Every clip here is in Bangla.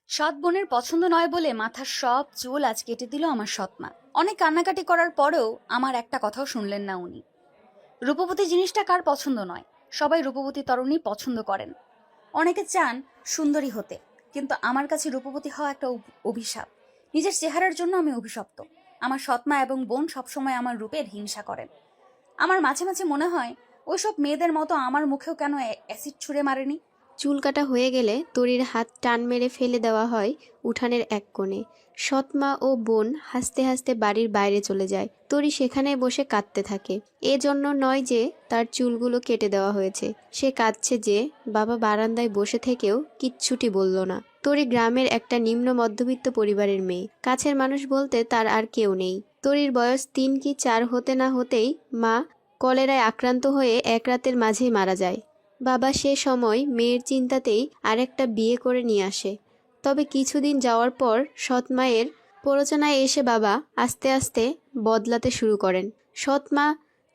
সৎ বোনের পছন্দ নয় বলে মাথার সব চুল আজ কেটে দিল আমার সৎ মা। অনেক কান্নাকাটি করার পরেও আমার একটা কথাও শুনলেন না উনি। রূপবতী জিনিসটা কার পছন্দ নয়? সবাই রূপবতী তরুণী পছন্দ করেন। অনেকে চান সুন্দরী হতে, কিন্তু আমার কাছে রূপবতী হওয়া একটা অভিশাপ। নিজের চেহারার জন্য আমি অভিশপ্ত। আমার সৎমা এবং বোন সবসময় আমার রূপের হিংসা করেন। আমার মাঝে মাঝে মনে হয় ওইসব মেয়েদের মতো আমার মুখেও কেন অ্যাসিড ছুঁড়ে মারেনি। চুল কাটা হয়ে গেলে তরির হাত টান মেরে ফেলে দেওয়া হয় উঠানের এক কোণে। সৎমা ও বোন হাসতে হাসতে বাড়ির বাইরে চলে যায়। তরি সেখানে বসে কাঁদতে থাকে। এজন্য নয় যে তার চুলগুলো কেটে দেওয়া হয়েছে, সে কাঁদছে যে বাবা বারান্দায় বসে থেকেও কিচ্ছুটি বলল না। তরি গ্রামের একটা নিম্ন মধ্যবিত্ত পরিবারের মেয়ে। কাছের মানুষ বলতে তার আর কেউ নেই। তরির বয়স 3 কি 4 হতে না হতেই মা কলেরায় আক্রান্ত হয়ে এক রাতের মাঝেই মারা যায়। বাবা সে সময় মেয়ের চিন্তাতেই আরেকটা বিয়ে করে নিয়ে আসে। তবে কিছুদিন যাওয়ার পর সৎ মায়ের প্ররোচনায় এসে বাবা আস্তে আস্তে বদলাতে শুরু করেন। সৎ মা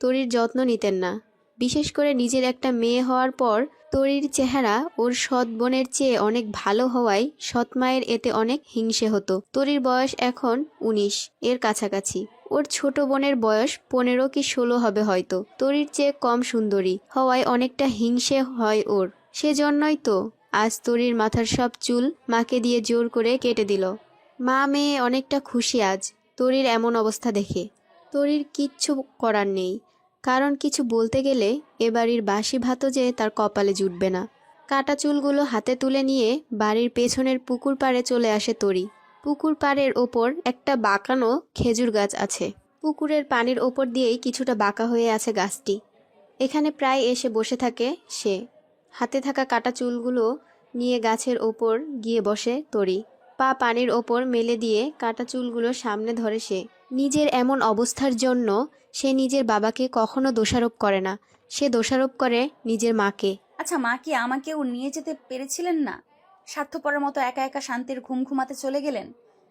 তরির যত্ন নিতেন না। বিশেষ করে নিজের একটা মেয়ে হওয়ার পর তরির চেহারা ওর সৎ বোনের চেয়ে অনেক ভালো হওয়ায় সৎ মায়ের এতে অনেক হিংসে হতো। তরির বয়স এখন 19 এর কাছাকাছি। ওর ছোট বোনের বয়স 15 কি 16 হবে হয়তো। তরির চেয়ে কম সুন্দরী হওয়ায় অনেকটা হিংসে হয় ওর। সেজন্যই তো আজ তরির মাথার সব চুল মাকে দিয়ে জোর করে কেটে দিল। মা মেয়ে অনেকটা খুশি আজ তরির এমন অবস্থা দেখে। তরির কিচ্ছু করার নেই, কারণ কিছু বলতে গেলে এ বাড়ির বাসি ভাতও যে তার কপালে জুটবে না। কাটা চুলগুলো হাতে তুলে নিয়ে বাড়ির পেছনের পুকুর পাড়ে চলে আসে তরি। পুকুর পাড়ের ওপর একটা বাঁকানো খেজুর গাছ আছে। পুকুরের পানির ওপর দিয়েই কিছুটা বাঁকা হয়ে আছে গাছটি। এখানে প্রায় এসে বসে থাকে সে। হাতে থাকা কাটা চুলগুলো নিয়ে গাছের ওপর গিয়ে বসে তরি। পা পানির ওপর মেলে দিয়ে কাটা চুলগুলো সামনে ধরে সে। নিজের এমন অবস্থার জন্য সে নিজের বাবাকে কখনো দোষারোপ করে না, সে দোষারোপ করে নিজের মাকে। আচ্ছা, মা কি আমাকেও নিয়ে যেতে পেরেছিলেন না? স্বার্থপরের মতো একা একা শান্তির ঘুম ঘুমাতে চলে গেলেন?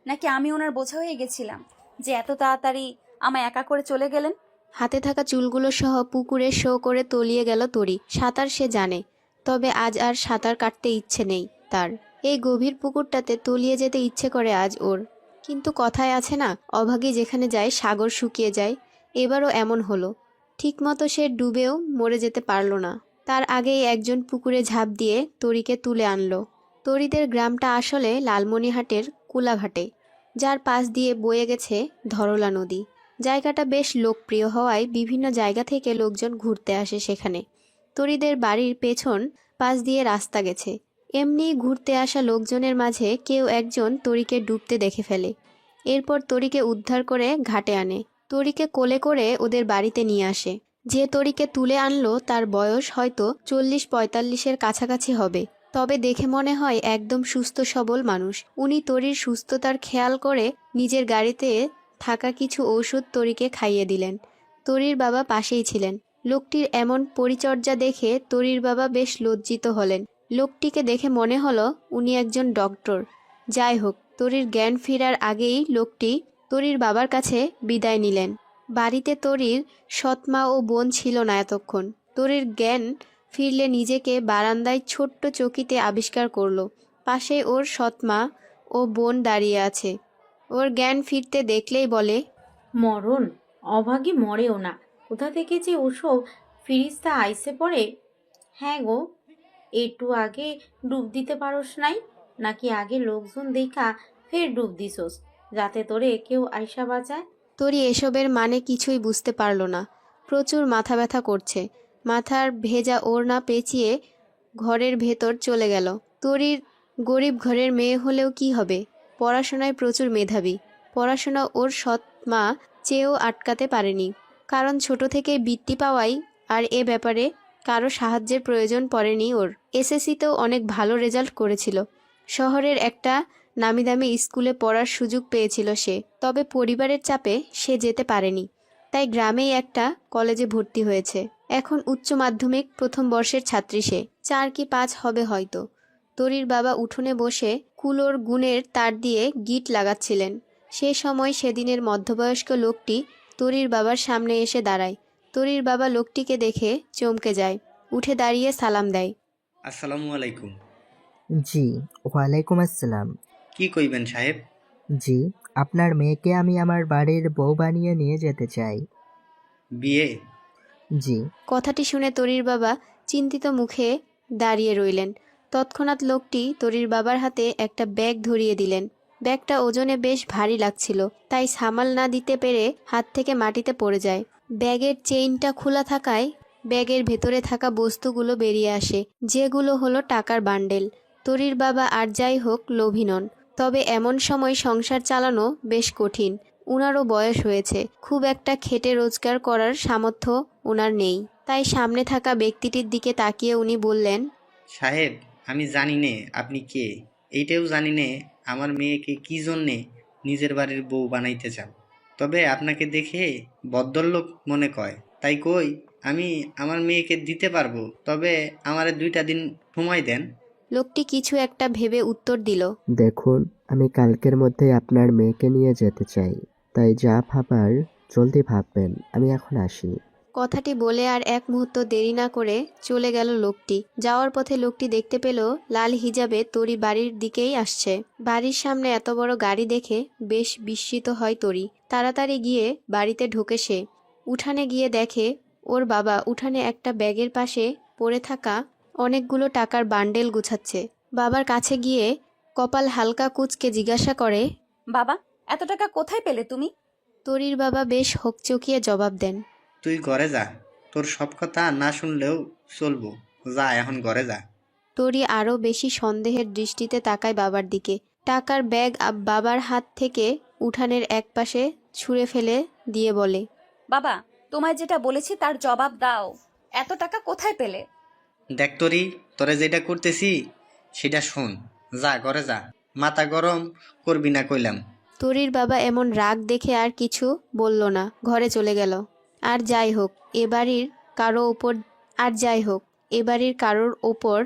নাকি আমি ওনার বোঝা হয়ে গেছিলাম যে এত তাড়াতাড়ি আমায় একা করে চলে গেলেন? হাতে থাকা চুলগুলো সহ পুকুরে শো করে তলিয়ে গেল তরি। সাঁতার সে জানে, তবে আজ আর সাঁতার কাটতে ইচ্ছে নেই তার। এই গভীর পুকুরটাতে তলিয়ে যেতে ইচ্ছে করে আজ ওর। কিন্তু কথায় আছে না, অভাগী যেখানে যায় সাগর শুকিয়ে যায়। এবারও এমন হলো। ঠিকমতো সে ডুবেও মরে যেতে পারল না। তার আগেই একজন পুকুরে ঝাঁপ দিয়ে তরিকে তুলে আনলো। তরিদের গ্রামটা আসলে লালমনিরহাটের কুলাঘাটে, যার পাশ দিয়ে বয়ে গেছে ধরলা নদী। জায়গাটা বেশ লোকপ্রিয় হওয়ায় বিভিন্ন জায়গা থেকে লোকজন ঘুরতে আসে সেখানে। তরিদের বাড়ির পেছন পাশ দিয়ে রাস্তা গেছে। এমনি ঘুরতে আসা লোকজনের মাঝে কেউ একজন তরিকে ডুবতে দেখে ফেলে। এরপর তরিকে উদ্ধার করে ঘাটে আনে। তরিকে কোলে করে ওদের বাড়িতে নিয়ে আসে। যে তরিকে তুলে আনলো তার বয়স হয়তো 40-45-এর কাছাকাছি হবে। তবে দেখে মনে হয় একদম সুস্থ সবল মানুষ। উনি তরির সুস্থতার খেয়াল করে নিজের গাড়িতে থাকা কিছু ঔষধ তরিকে খাইয়ে দিলেন। তরির বাবা পাশেই ছিলেন। লোকটির এমন পরিচর্যা দেখে তরির বাবা বেশ লজ্জিত হলেন। লোকটিকে দেখে মনে হলো উনি একজন ডক্টর। যাই হোক, তরির জ্ঞান ফেরার আগেই লোকটি তরির বাবার কাছে বিদায় নিলেন। বাড়িতে তরির সৎমা ও বোন ছিল না এতক্ষণ। তরির জ্ঞান ফিরলে নিজেকে বারান্দায় ছোট্ট চকিতে আবিষ্কার করলো। পাশে ওর সৎমা ও বোন দাঁড়িয়ে আছে। ওর জ্ঞান ফিরতে দেখলেই বলে, মরণ, অভাগী মরেও না। কোথা থেকে যে ওসব ফিরিস্তা আইসে পড়ে। হ্যাঁ গো, একটু আগে ডুব দিতে পারোস নাই? নাকি আগে লোকজন দেখা ফের ডুব দিছোস, যাতে তোরে কেউ আইসা বাঁচায়? তরি এসবের মানে কিছুই বুঝতে পারল না। প্রচুর মাথা ব্যথা করছে। মাথার ভেজা ওড়না পেঁচিয়ে ঘরের ভেতর চলে গেল। তরির গরিব ঘরের মেয়ে হলেও কি হবে, পড়াশোনায় প্রচুর মেধাবী। পড়াশোনা ওর সৎ মা চেয়েও আটকাতে পারেনি, কারণ ছোট থেকেই বৃত্তি পাওয়াই আর এ ব্যাপারে কারো সাহায্যের প্রয়োজন পড়েনি ওর। এসএসসিতেও অনেক ভালো রেজাল্ট করেছিল। শহরের একটা নামিদামি স্কুলে পড়ার সুযোগ পেয়েছিল সে। তবে পরিবারের চাপে সে যেতে পারেনি, তাই গ্রামেই একটা কলেজে ভর্তি হয়েছে। এখন উচ্চ মাধ্যমিক প্রথম বর্ষের ছাত্রী সে। 4 কি 5 হবে হয়তো। তরির বাবা উঠোনে বসে কুলোর গুণের তার দিয়ে গিট লাগাচ্ছিলেন। সে সময় সেদিনের মধ্যবয়স্ক লোকটি তরির বাবার সামনে এসে দাঁড়ায়। তরির বাবা লোকটিকে দেখে চমকে যায়, উঠে দাঁড়িয়ে সালাম দেয়। আসসালামু আলাইকুম। জি, ওয়ালাইকুম আসসালাম। কি কইবেন সাহেব? জি, আপনার মেয়েকে আমি আমার বাড়ির বউ বানিয়ে নিয়ে যেতে চাই। বিয়ে? জি। কথাটি শুনে তরির বাবা চিন্তিত মুখে দাঁড়িয়ে রইলেন। তৎক্ষণাৎ লোকটি তরির বাবার হাতে একটা ব্যাগ ধরিয়ে দিলেন। ব্যাগটা ওজনে বেশ ভারী লাগছিল, তাই সামাল না দিতে পেরে হাত থেকে মাটিতে পড়ে যায়। ব্যাগের চেইনটা খোলা থাকায় ব্যাগের ভেতরে থাকা বস্তুগুলো বেরিয়ে আসে, যেগুলো হলো টাকার বান্ডেল। তরির বাবা আর যাই হোক লোভী নন, তবে এমন সময় সংসার চালানো বেশ কঠিন। উনারও বয়স হয়েছে, খুব একটা খেটে রোজগার করার সামর্থ্য ওনার নেই। তাই সামনে থাকা ব্যক্তিটির দিকে তাকিয়ে উনি বললেন, সাহেব, আমি জানি নে আপনি কে। এইটাও জানি নে আমার মেয়েকে কি জন্যে নিজের বাড়ির বউ বানাইতে চান। তবে আপনাকে দেখে ভদ্রলোক মনে কয়, তাই কই আমি আমার মেয়েকে দিতে পারবো, তবে আমারে 2টা দিন সময় দেন। লোকটি কিছু একটা ভেবে উত্তর দিল, দেখুন, আমি কালকের মধ্যেই আপনার মেয়েকে নিয়ে যেতে চাই, তাই যা ভাবার জলদি ভাববেন। আমি এখন আসি। কথাটি বলে আর এক মুহূর্ত দেরি না করে চলে গেল লোকটি। যাওয়ার পথে লোকটি দেখতে পেল লাল হিজাবে তরি বাড়ির দিকেই আসছে। বাড়ির সামনে এত বড় গাড়ি দেখে বেশ বিস্মিত হয় তরি। তাড়াতাড়ি গিয়ে বাড়িতে ঢোকে সে। উঠানে গিয়ে দেখে ওর বাবা উঠানে একটা ব্যাগের পাশে পড়ে থাকা অনেকগুলো টাকার বান্ডেল গুছাচ্ছে। বাবার কাছে গিয়ে কপাল হালকা কুঁচকে জিজ্ঞাসা করে, বাবা, এত টাকা কোথায় পেলে তুমি? তরির বাবা বেশ হকচকিয়ে জবাব দেন, তুই ঘরে যা, তোর সব কথা না শুনলেও চলবো। যা এখন ঘরে যা। তরি আরও বেশি সন্দেহের দৃষ্টিতে তাকায় বাবার দিকে। টাকার ব্যাগ বাবার হাত থেকে উঠানের একপাশে ছুঁড়ে ফেলে দিয়ে বলে, বাবা, তোমায় যেটা বলেছি তার জবাব দাও। এত টাকা কোথায় পেলে? দেখ তোরে যেটা করতেছি সেটা শোন। যা ঘরে যা, মাথা গরম করবি না কইলাম। তরির বাবা এমন রাগ দেখে আর কিছু বলল না, ঘরে চলে গেল। আর যাই হোক এবাড়ির কারো ওপর এবাড়ির কারোর ওপর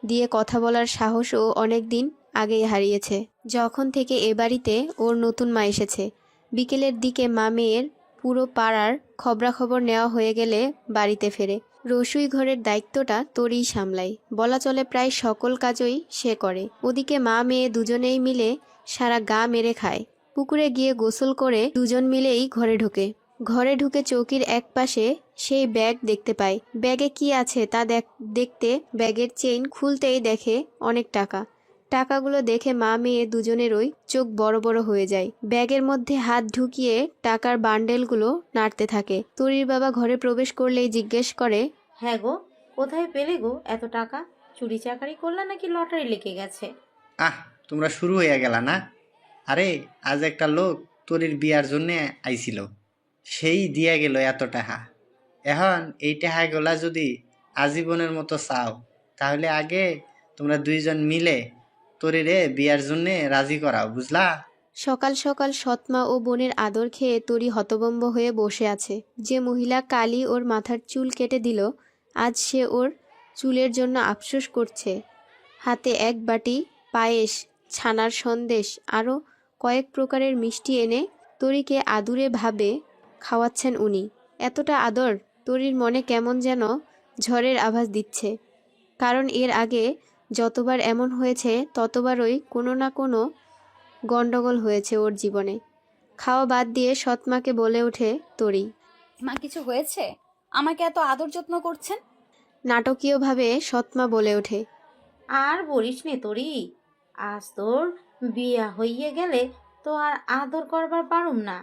দিয়ে কথা বলার সাহসও অনেক দিন আগেই হারিয়েছে, যখন থেকে এ বাড়িতে ওর নতুন মা এসেছে। বিকেলের দিকে মা মেয়ের পুরো পাড়ার খবরাখবর নেওয়া হয়ে গেলে বাড়িতে ফেরে। রসুই ঘরের দায়িত্বটা তরিই সামলায়, বলা চলে প্রায় সকল কাজই সে করে। ওদিকে মা মেয়ে দুজনেই মিলে সারা গা মেরে খায়। পুকুরে গিয়ে গোসল করে দুজন মিলেই ঘরে ঢুকে চৌকির এক পাশে সেই ব্যাগ দেখতে পায়। ব্যাগে কি আছে তা দেখতে ব্যাগের চেইন খুলতেই দেখে অনেক টাকা। টাকাগুলো দেখে মা মেয়ে দুজনেরই চোখ বড় বড় হয়ে যায়। ব্যাগের মধ্যে হাত ঢুকিয়ে টাকার বান্ডেলগুলো নাড়তে থাকে। তরির বাবা ঘরে প্রবেশ করলেই জিজ্ঞেস করে, হ্যাঁ গো, কোথায় পেলে গো এত টাকা? চুরি চাকারি করলা নাকি লটারি লেগে গেছে? আহ, তোমরা শুরু হইয়া গেলা না? আরে, আজ একটা লোক তোরির বিয়ার জন্যে আইছিল, সেই দিয়া গেল এত টাকা। এখন এই টাকাগুলা যদি আজীবনের মতো চাও, তাহলে আগে তোমরা 2জন মিলে তোরিরে বিয়ার জন্যে রাজি করাও, বুঝলা? সকাল সকাল সৎমা ও বোনের আদর খেয়ে তরি হতভম্ব হয়ে বসে আছে। যে মহিলা কালি ওর মাথার চুল কেটে দিল, আজ সে ওর চুলের জন্য আফসোস করছে। হাতে এক বাটি পায়েস, ছানার সন্দেশ আরও কয়েক প্রকারের মিষ্টি এনে তরিকে আদুরে ভাবে খাওয়াচ্ছেন উনি। এতটা আদর তরির মনে কেমন যেন ঝড়ের আভাস দিচ্ছে। কারণ এর আগে যতবার এমন হয়েছে ততবারই কোনো না কোনো গন্ডগোল হয়েছে ওর জীবনে। খাওয়া বাদ দিয়ে সৎমাকে বলে ওঠে তরি। মা, কিছু হয়েছে? আমাকে এত আদর যত্ন করছেন? নাটকীয়ভাবে সৎমা বলে ওঠে, আর বলিস নে তোরি, আজ তোর বিয়া হইয়ে গেলে তো আর আদর করবার পারুম না,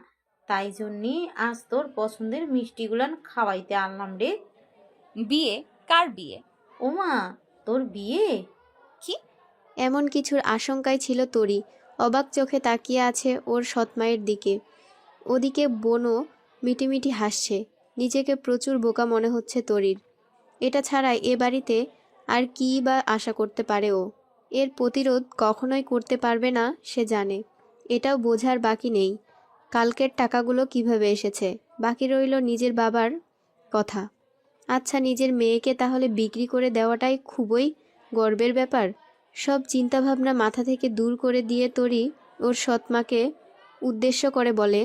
তাই জন্যে আজ তোর পছন্দের মিষ্টিগুলান খাওয়াইতে আনলাম রে। বিয়ে? কার বিয়ে? ওমা, তোর বিয়ে? কি? এমন কিছুর আশঙ্কায় ছিল তরি। অবাক চোখে তাকিয়ে আছে ওর সৎমায়ের দিকে। ওদিকে বোনও মিটিমিটি হাসছে। নিজেকে প্রচুর বোকা মনে হচ্ছে তরির। এটা ছাড়া এ বাড়িতে আর কী বা আশা করতে পারে ও? এর প্রতিরোধ কখনোই করতে পারবে না সে জানে। এটাও বোঝার বাকি নেই কালকের টাকাগুলো কিভাবে এসেছে। বাকি রইল নিজের বাবার কথা। আচ্ছা, নিজের মেয়েকে তাহলে বিক্রি করে দেওয়াটাই খুবই গর্বের ব্যাপার। সব চিন্তাভাবনা মাথা থেকে দূর করে দিয়ে তরি ওর সৎমাকে উদ্দেশ্য করে বলে,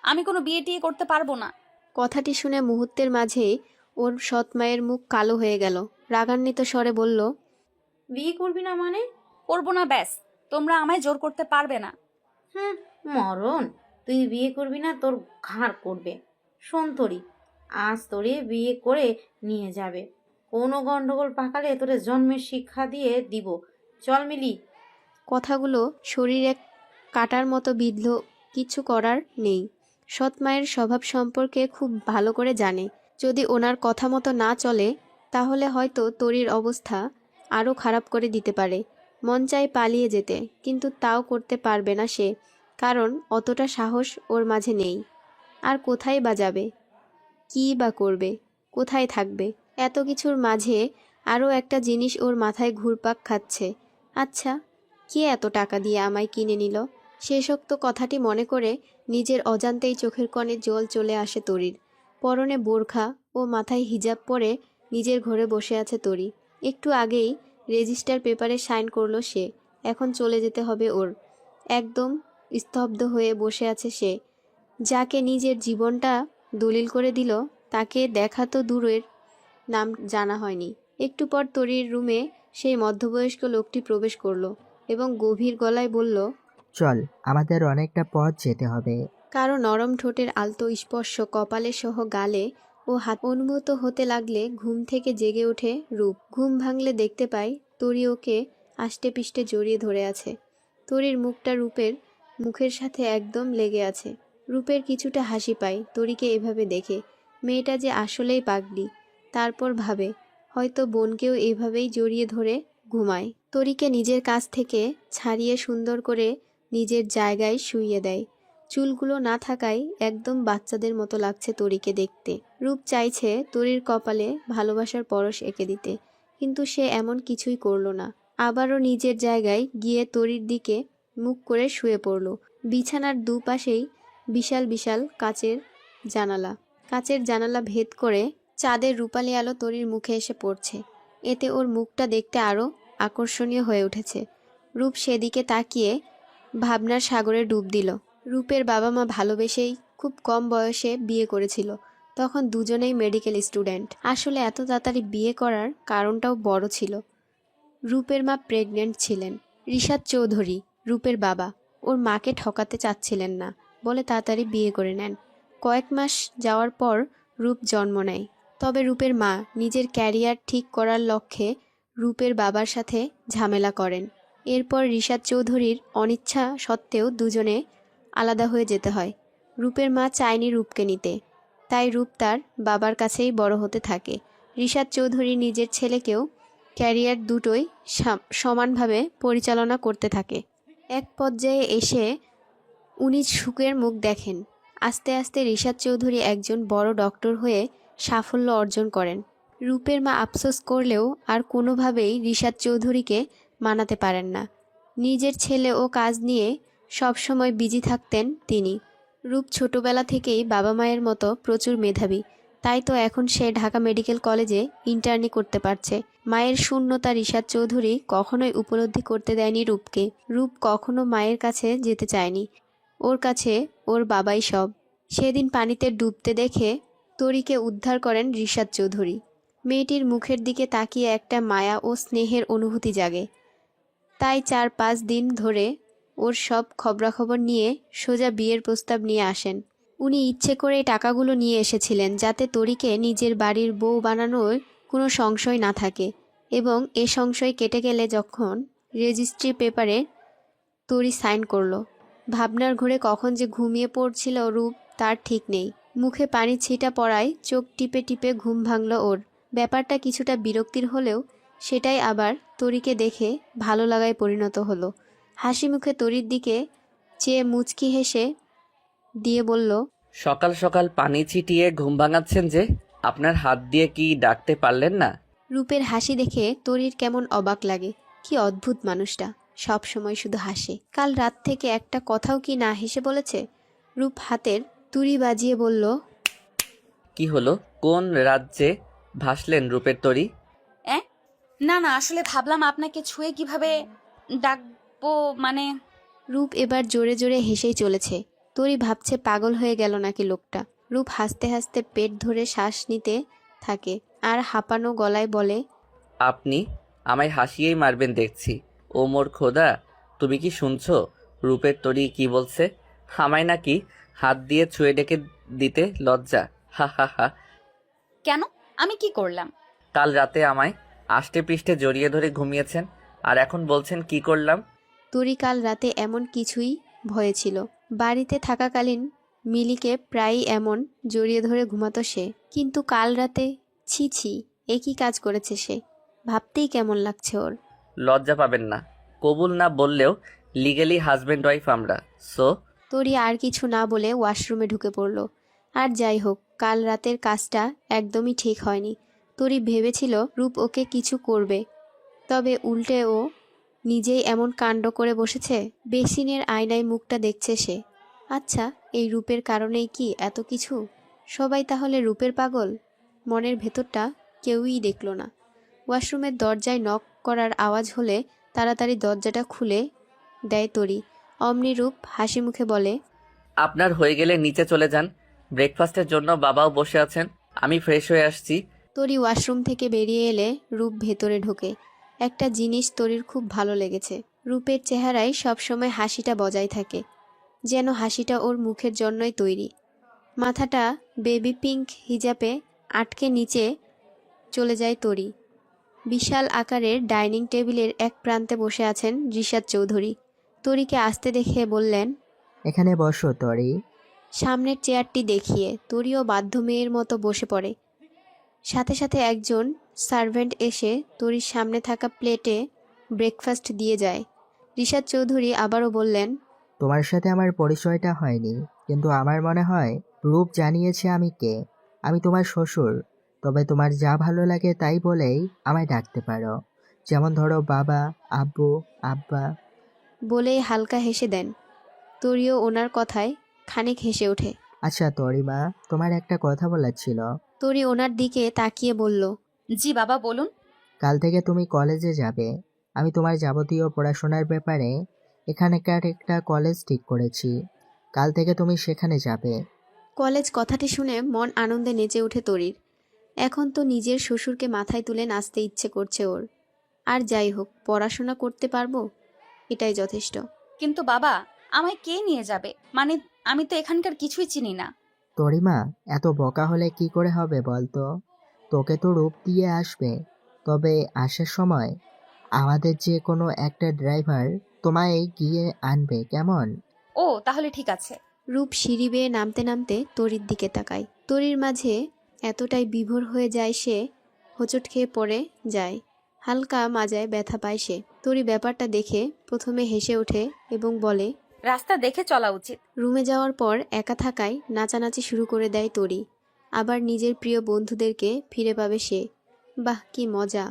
আমি কোনো বিয়ে টিয়ে করতে পারবো না। কথাটি শুনে মুহূর্তের মাঝেই ওর সৎমায়ের মুখ কালো হয়ে গেল। রাগান্বিত স্বরে বলল, বিয়ে করবি না মানে? করবো না, ব্যাস। তোমরা আমায় জোর করতে পারবে না। হুম, মরণ, তুই বিয়ে করবি না তোর ঘাড় করবে। শোন তরি, আজ তোরে বিয়ে করে নিয়ে যাবে, কোনো গন্ডগোল পাকালে তোরে জন্মের শিক্ষা দিয়ে দিব। চল মিলি। কথাগুলো শরীরে কাটার মতো বিঁধল। কিছু করার নেই। সৎ মায়ের স্বভাব সম্পর্কে খুব ভালো করে জানে। যদি ওনার কথা মতো না চলে তাহলে হয়তো তরির অবস্থা আরও খারাপ করে দিতে পারে। মন চায় পালিয়ে যেতে, কিন্তু তাও করতে পারবে না সে, কারণ অতটা সাহস ওর মাঝে নেই। আর কোথায় বা যাবে, কী বা করবে, কোথায় থাকবে? এত কিছুর মাঝে আরও একটা জিনিস ওর মাথায় ঘুরপাক খাচ্ছে। আচ্ছা, কে এত টাকা দিয়ে আমায় কিনে নিল? শেষোক্ত কথাটি মনে করে নিজের অজান্তেই চোখের কোণে জল চলে আসে তরির। পরনে বোরখা ও মাথায় হিজাব পরে নিজের ঘরে বসে আছে তরি। একটু আগেই রেজিস্টার পেপারে সাইন করলো সে। এখন চলে যেতে হবে ওর। একদম স্তব্ধ হয়ে বসে আছে সে। যাকে নিজের জীবনটা দলিল করে দিল তাকে দেখা তো দূরের, নাম জানা হয়নি। একটু পর তরির রুমে সেই মধ্যবয়স্ক লোকটি প্রবেশ করলো এবং গভীর গলায় বলল, চল, আমাদের অনেকটা পথ যেতে হবে। কারো নরম ঠোঁটের আলতো স্পর্শ কপালে সহ গালে ও হাত অনুভূত হতে লাগলে ঘুম থেকে জেগে ওঠে রূপ। ঘুম ভাঙলে দেখতে পায় তরি ওকে আষ্টে পিষ্টে জড়িয়ে ধরে আছে। তরির মুখটা রূপের মুখের সাথে একদম লেগে আছে। রূপের কিছুটা হাসি পায় তরিকে এভাবে দেখে। মেয়েটা যে আসলেই পাগলি। তারপর ভাবে, হয়তো বোনকেও এইভাবেই জড়িয়ে ধরে ঘুমায়। তরিকে নিজের কাছ থেকে ছাড়িয়ে সুন্দর করে নিজের জায়গায় শুইয়ে দেয়। চুলগুলো না থাকায় একদম বাচ্চাদের মতো লাগছে তরিকে দেখতে। রূপ চাইছে তরির কপালে ভালোবাসার পরশ এঁকে দিতে, কিন্তু সে এমন কিছুই করলো না। আবারও নিজের জায়গায় গিয়ে তরির দিকে মুখ করে শুয়ে পড়ল। বিছানার দুপাশেই বিশাল বিশাল কাচের জানালা। কাচের জানালা ভেদ করে চাঁদের রূপালি আলো তরির মুখে এসে পড়ছে। এতে ওর মুখটা দেখতে আরও আকর্ষণীয় হয়ে উঠেছে। রূপ সেদিকে তাকিয়ে ভাবনার সাগরে ডুব দিল। রূপের বাবা মা ভালোবেসেই খুব কম বয়সে বিয়ে করেছিল। তখন দুজনেই মেডিকেল স্টুডেন্ট। আসলে এত তাড়াতাড়ি বিয়ে করার কারণটাও বড় ছিল। রূপের মা প্রেগনেন্ট ছিলেন। রিশাদ চৌধুরী, রূপের বাবা, ওর মাকে ঠকাতে চাচ্ছিলেন না বলে তাড়াতাড়ি বিয়ে করে নেন। কয়েক মাস যাওয়ার পর রূপ জন্ম নেয়। তবে রূপের মা নিজের ক্যারিয়ার ঠিক করার লক্ষ্যে রূপের বাবার সাথে ঝামেলা করেন। এরপর রিশাদ চৌধুরীর অনিচ্ছা সত্ত্বেও দুজনে আলাদা হয়ে যেতে হয়। রূপের মা চায়নি রূপকে নিতে, তাই রূপ তার বাবার কাছেই বড় হতে থাকে। রিশাদ চৌধুরী নিজের ছেলেকেও ক্যারিয়ার দুটোই সমানভাবে পরিচালনা করতে থাকে। এক পর্যায়ে এসে উনি সুখের মুখ দেখেন। আস্তে আস্তে রিশাদ চৌধুরী একজন বড় ডক্টর হয়ে সাফল্য অর্জন করেন। রূপের মা আফসোস করলেও আর কোনোভাবেই রিশাদ চৌধুরীকে মানাতে পারেন না। নিজের ছেলে ও কাজ নিয়ে সবসময় বিজি থাকতেন তিনি। রূপ ছোটবেলা থেকেই বাবা মায়ের মতো প্রচুর মেধাবী, তাই তো এখন সে ঢাকা মেডিকেল কলেজে ইন্টার্নি করতে পারছে। মায়ের শূন্যতা রিশাদ চৌধুরী কখনোই উপলব্ধি করতে দেয়নি রূপকে। রূপ কখনো মায়ের কাছে যেতে চায়নি। ওর কাছে ওর বাবাই সব। সেদিন পানিতে ডুবতে দেখে তরিকে উদ্ধার করেন রিশাদ চৌধুরী। মেয়েটির মুখের দিকে তাকিয়ে একটা মায়া ও স্নেহের অনুভূতি জাগে। তাই 4-5 দিন ধরে ওর সব খবরাখবর নিয়ে সোজা বিয়ের প্রস্তাব নিয়ে আসেন। উনি ইচ্ছে করে টাকাগুলো নিয়ে এসেছিলেন যাতে তরিকে নিজের বাড়ির বউ বানানোর কোনো সংশয় না থাকে, এবং এ সংশয় কেটে গেলে যখন রেজিস্ট্রি পেপারে তরি সাইন করলো। ভাবনার ঘরে কখন যে ঘুমিয়ে পড়ছিল রূপ তার ঠিক নেই। মুখে পানি ছিটা পড়ায় চোখ টিপে টিপে ঘুম ভাঙল ওর। ব্যাপারটা কিছুটা বিরক্তির হলেও সেটাই আবার তরিকে দেখে ভালো লাগায় পরিণত হলো। হাসি মুখে তরির দিকে চেয়ে মুচকি হেসে দিয়ে বলল, সকাল সকাল পানি ছিটিয়ে ঘুম ভাঙাচ্ছেন যে? আপনার হাত দিয়ে কি ডাকতে পারলেন না? রূপের হাসি দেখে তরির কেমন অবাক লাগে। কি অদ্ভুত মানুষটা, সব সময় শুধু হাসে। কাল রাত থেকে একটা কথাও কি না হেসে বলেছে? রূপ হাতের তুড়ি বাজিয়ে বলল, কি হলো? কোন রাজ্যে ভাসলেন রূপের তরী? না না, আসলে ভাবলাম আপনাকে ছুঁয়ে কিভাবে ডাকবো, মানে। রূপ এবার জোরে জোরে হেসেই চলেছে। তরি ভাবছে পাগল হয়ে গেল নাকি লোকটা। রূপ হাসতে হাসতে পেট ধরে শ্বাস নিতে থাকে আর হাঁপানো গলায় বলে, আপনি আমায় হাসিয়েই মারবেন দেখছি। ও মোর খোদা, তুমি কি শুনছো রূপের তরি কি বলছে? আমায় নাকি হাত দিয়ে ছুঁয়ে ডেকে দিতে লজ্জা। হা হা হা। কেন? আমি কি করলাম? কাল রাতে আমায় আষ্টে পৃষ্ঠে জড়িয়ে ধরে ঘুমিয়েছেন, আর এখন বলছেন কি করলাম? তরি কাল রাতে এমন কিছুই ভয়ে ছিল। বাড়িতে থাকাকালীন মিলিকে প্রায়ই এমন জড়িয়ে ধরে ঘুমাতো সে, কিন্তু কাল রাতে ছি ছি, একই কাজ করেছে সে। ভাবতেই কেমন লাগছে ওর। লজ্জা পাবেন না, কবুল না বললেও লিগেলি হাজব্যান্ড ওয়াইফ আমরা। সো তরি আর কিছু না বলে ওয়াশরুমে ঢুকে পড়ল। আর যাই হোক, কাল রাতের কাজটা একদমই ঠিক হয়নি। তরি ভেবেছিল রূপ ওকে কিছু করবে, তবে উল্টে ও নিজেই এমন কাণ্ড করে বসেছে। বেসিনের আয়নায় মুখটা দেখছে সে। আচ্ছা, এই রূপের কারণেই কি এত কিছু? সবাই তাহলে রূপের পাগল? মনের ভেতরটা কেউই দেখল না। ওয়াশরুমের দরজায় নক করার আওয়াজ হলে তাড়াতাড়ি দরজাটা খুলে দেয় তরি। অমনি রূপ হাসি মুখে বলে, আপনার হয়ে গেলে নিচে চলে যান, ব্রেকফাস্টের জন্য বাবাও বসে আছেন, আমি ফ্রেশ হয়ে আসছি। তরি ওয়াশরুম থেকে বেরিয়ে এলে রূপ ভেতরে ঢোকে। একটা জিনিস তরির খুব ভালো লেগেছে। রূপের চেহারায় সবসময় হাসিটা বজায় থাকে, যেন হাসিটা ওর মুখের জন্যই তৈরি। মাথাটা বেবি পিঙ্ক হিজাবে আটকে নিচে চলে যায় তরি। বিশাল আকারের ডাইনিং টেবিলের এক প্রান্তে বসে আছেন রিশাদ চৌধুরী। তরিকে আসতে দেখে বললেন, এখানে বসো তরি। সামনের চেয়ারটি দেখিয়ে তরিও বাধ্য মেয়ের মতো বসে পড়ে। সাথে সাথে একজন সার্ভেন্ট এসে তরির সামনে থাকা প্লেটে ব্রেকফাস্ট দিয়ে যায়। রিশাদ চৌধুরী আবারও বললেন, তোমার সাথে আমার পরিচয়টা হয়নি, কিন্তু আমার মনে হয় রূপ জানিয়েছে আমি কে। আমি তোমার শ্বশুর। তবে তোমার যা ভালো লাগে তাই বলেই আমায় ডাকতে পারো, যেমন ধরো বাবা, আব্বু, আব্বা। বলেই হালকা হেসে দেন। তরিও ওনার কথায় খানিক হেসে ওঠে। আচ্ছা তরিমা, তোমার একটা কথা বলার ছিল। তরি ওনার দিকে তাকিয়ে বলল, জি বাবা, বলুন। কাল থেকে তুমি কলেজে যাবে। আমি তোমার যাবতীয় পড়াশোনার ব্যাপারে এখানকার একটা কলেজ ঠিক করেছি। কাল থেকে তুমি সেখানে যাবে। কলেজ কথাটি শুনে মন আনন্দে নেচে ওঠে তরির। এখন তো নিজের শ্বশুরকে মাথায় তুলে নাচতে ইচ্ছে করছে ওর। আর যাই হোক, পড়াশোনা করতে পারবো, এটাই যথেষ্ট। কিন্তু বাবা, আমায় কে নিয়ে যাবে? মানে, আমি তো এখানকার কিছুই চিনি না। তরিমা, এত বকা হলে কি করে হবে বলতো? তোকে তো রূপ দিয়ে আসবে, তবে আসার সময় আমাদের যে কোনো একটা ড্রাইভার তোমায় গিয়ে আনবে, কেমন? ও, তাহলে ঠিক আছে। রূপ সিঁড়ি বেয়ে নামতে নামতে তরির দিকে তাকায়। তরির মাঝে এতটাই বিভোর হয়ে যায় সে, হোঁচট খেয়ে পড়ে যায়। হালকা মাজায় ব্যথা পায় সে। তরি ব্যাপারটা দেখে প্রথমে হেসে ওঠে এবং বলে, রাস্তা দেখে চলা উচিত। রুমে যাওয়ার পর একা থাকায় নাচানাচি শুরু করে দেয় তরি। আবার নিজের প্রিয় বন্ধুদেরকে ফিরে পাবে সে। বাহ, কি মজা!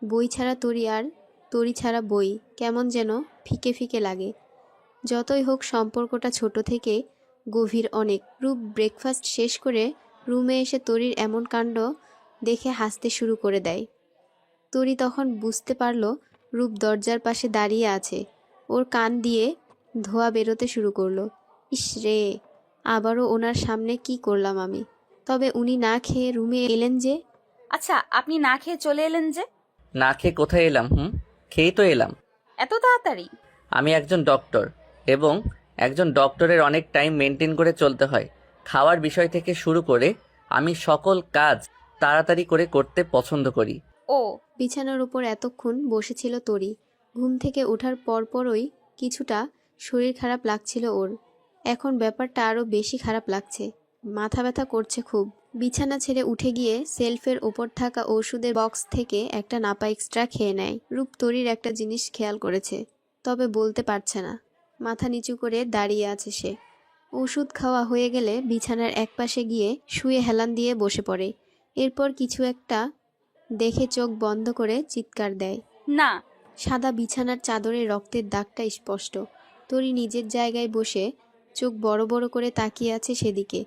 বই ছাড়া তরি আর তরি ছাড়া বই কেমন যেন ফিকে ফিকে লাগে। যতই হোক সম্পর্কটা ছোট থেকে গভীর অনেক। রূপ ব্রেকফাস্ট শেষ করে রুমে এসে তরির এমন কাণ্ড দেখে হাসতে শুরু করে দেয়। তরি তখন বুঝতে পারল রূপ দরজার পাশে দাঁড়িয়ে আছে। ওর কান দিয়ে ধোঁয়া বেরোতে শুরু করলো। ইস রে, আবারও ওনার সামনে কি করলাম আমি? তবে উনি না খেয়ে রুমে এলেন যে? আচ্ছা, আপনি না খেয়ে চলে এলেন যে? না খেয়ে কোথায় এলাম? খেয়েই তো এলাম। এত তাড়াতাড়ি? আমি একজন ডক্টর, এবং একজন ডক্টরের অনেক টাইম মেনটেন করে চলতে হয়। খাওয়ার বিষয় থেকে শুরু করে আমি সকল কাজ তাড়াতাড়ি করে করতে পছন্দ করি। ও। বিছানার উপর এতক্ষণ বসেছিল তরি। ঘুম থেকে ওঠার পরপরই কিছুটা শরীর খারাপ লাগছিল ওর। এখন ব্যাপারটা আরও বেশি খারাপ লাগছে। মাথা ব্যথা করছে খুব। বিছানা ছেড়ে উঠে গিয়ে সেলফের ওপর থাকা ওষুধের বক্স থেকে একটা নাপা এক্সট্রা খেয়ে নেয়। রূপ তরির একটা জিনিস খেয়াল করেছে, তবে বলতে পারছে না। মাথা নিচু করে দাঁড়িয়ে আছে সে। ওষুধ খাওয়া হয়ে গেলে বিছানার একপাশে গিয়ে শুয়ে হেলান দিয়ে বসে পড়ে। এরপর কিছু একটা দেখে চোখ বন্ধ করে চিৎকার দেয়। না। সাদা বিছানার চাদরে রক্তের দাগটা স্পষ্ট। তরি নিজের জায়গায় বসে চোখ বড় বড় করে তাকিয়ে আছে সেদিকে।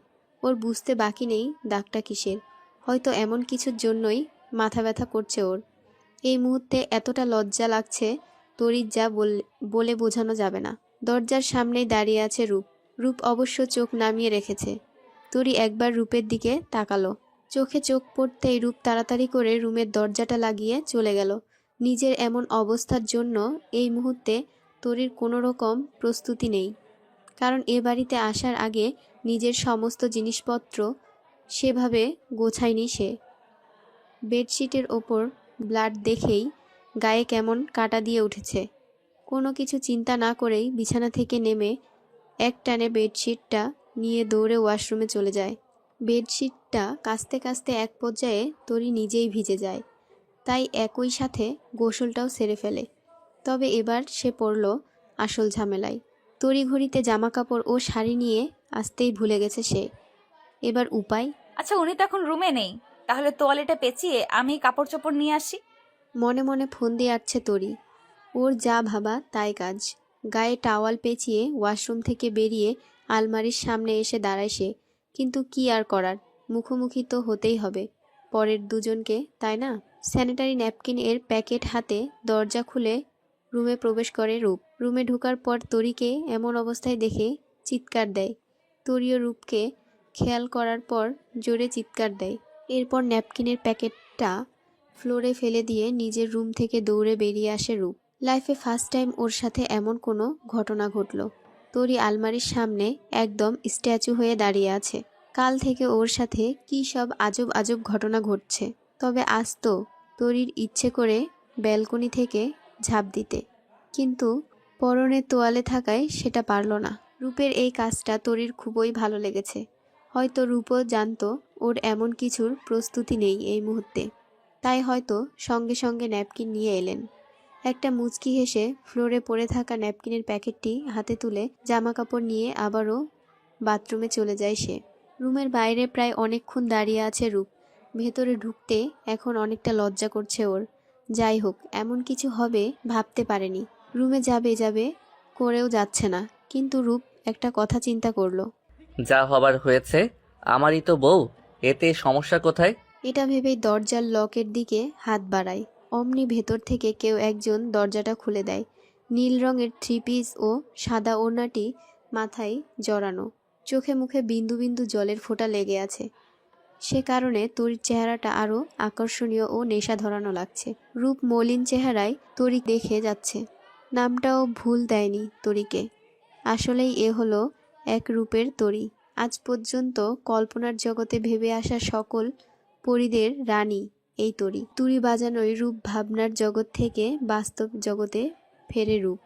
ওর বুঝতে বাকি নেই দাগটা কিসের। হয়তো এমন কিছুর জন্যই মাথা ব্যথা করছে ওর। এই মুহূর্তে এতটা লজ্জা লাগছে তরির, যা বলে বোঝানো যাবে না। দরজার সামনেই দাঁড়িয়ে আছে রূপ। রূপ অবশ্য চোখ নামিয়ে রেখেছে। তরি একবার রূপের দিকে তাকালো। চোখে চোখ পড়তেই রূপ তাড়াতাড়ি করে রুমের দরজাটা লাগিয়ে চলে গেল। নিজের এমন অবস্থার জন্য এই মুহূর্তে তরির কোনো রকম প্রস্তুতি নেই, কারণ এ বাড়িতে আসার আগে নিজের সমস্ত জিনিসপত্র সেভাবে গোছায়নি সে। বেডশিটের ওপর ব্লাড দেখেই গায়ে কেমন কাটা দিয়ে উঠেছে। কোনো কিছু চিন্তা না করেই বিছানা থেকে নেমে একটানে বেডশিটটা নিয়ে দৌড়ে ওয়াশরুমে চলে যায়। বেডশিটটা কাচতে কাচতে এক পর্যায়ে তরি নিজেই ভিজে যায়, তাই একই সাথে গোসলটাও সেরে ফেলে। তবে এবার সে পড়ল আসল ঝামেলায়। তড়িঘড়িতে জামাকাপড় ও শাড়ি নিয়ে আসতেই ভুলে গেছে সে। এবার উপায়? আচ্ছা, উনি তো এখন রুমে নেই, তাহলে তোয়ালেটা পেঁচিয়ে আমি কাপড় চোপড় নিয়ে আসি। মনে মনে ফোন দিয়ে আসছে তরি। ওর যা ভাবা তাই কাজ। গায়ে টাওয়াল পেঁচিয়ে ওয়াশরুম থেকে বেরিয়ে আলমারির সামনে এসে দাঁড়ায় সে। কিন্তু কি আর করার, মুখোমুখি তো হতেই হবে পরের দুজনকে, তাই না? স্যানিটারি ন্যাপকিন এর প্যাকেট হাতে দরজা খুলে রুমে প্রবেশ করে রূপ। রুমে ঢোকার পর তরিকে এমন অবস্থায় দেখে চিৎকার দেয়। তরিও রূপকে খেয়াল করার পর জোরে চিৎকার দেয়। এরপর ন্যাপকিনের প্যাকেটটা ফ্লোরে ফেলে দিয়ে নিজের রুম থেকে দৌড়ে বেরিয়ে আসে রূপ। লাইফে ফার্স্ট টাইম ওর সাথে এমন কোনো ঘটনা ঘটল। তরি আলমারির সামনে একদম স্ট্যাচু হয়ে দাঁড়িয়ে আছে। কাল থেকে ওর সাথে কী সব আজব আজব ঘটনা ঘটছে। তবে আজ তো তরির ইচ্ছে করে ব্যালকনি থেকে ঝাঁপ দিতে, কিন্তু পরনে তোয়ালে থাকায় সেটা পারল না। রূপের এই কাজটা তরির খুবই ভালো লেগেছে। হয়তো রূপও জানতো ওর এমন কিছুর প্রস্তুতি নেই এই মুহূর্তে, তাই হয়তো সঙ্গে সঙ্গে ন্যাপকিন নিয়ে এলেন। একটা মুচকি হেসে ফ্লোরে পড়ে থাকা ন্যাপকিনের প্যাকেটটি হাতে তুলে জামাকাপড় নিয়ে আবারও বাথরুমে চলে যায় সে। রুমের বাইরে প্রায় অনেকক্ষণ দাঁড়িয়ে আছে রূপ। ভেতরে ঢুকতে এখন অনেকটা লজ্জা করছে ওর। যাই হোক, এমন কিছু হবে ভাবতে পারেনি। রুমে যাবে যাবে করেও যাচ্ছে না, কিন্তু রূপ একটা কথা চিন্তা করলো। যা হবার হয়েছে, আমারই তো বউ, এতে সমস্যা কোথায়? এটা ভেবেই দরজার লকের দিকে হাত বাড়ায়। অমনি ভেতর থেকে কেউ একজন দরজাটা খুলে দেয়। নীল রঙের থ্রি পিস ও সাদা ওড়নাটি মাথায় জড়ানো, চোখে মুখে বিন্দু বিন্দু জলের ফোঁটা লেগে আছে। সে কারণে তরির চেহারাটা আরও আকর্ষণীয় ও নেশা ধরানো লাগছে। রূপ মলিন চেহারায় তরি দেখে যাচ্ছে। নামটাও ভুল দেয়নি তরিকে। আসলেই এ হলো এক রূপের তরি। আজ পর্যন্ত কল্পনার জগতে ভেবে আসা সকল পরীদের রানী এই তরি। তুড়ি বাজানোই রূপ ভাবনার জগৎ থেকে বাস্তব জগতে ফেরে রূপ।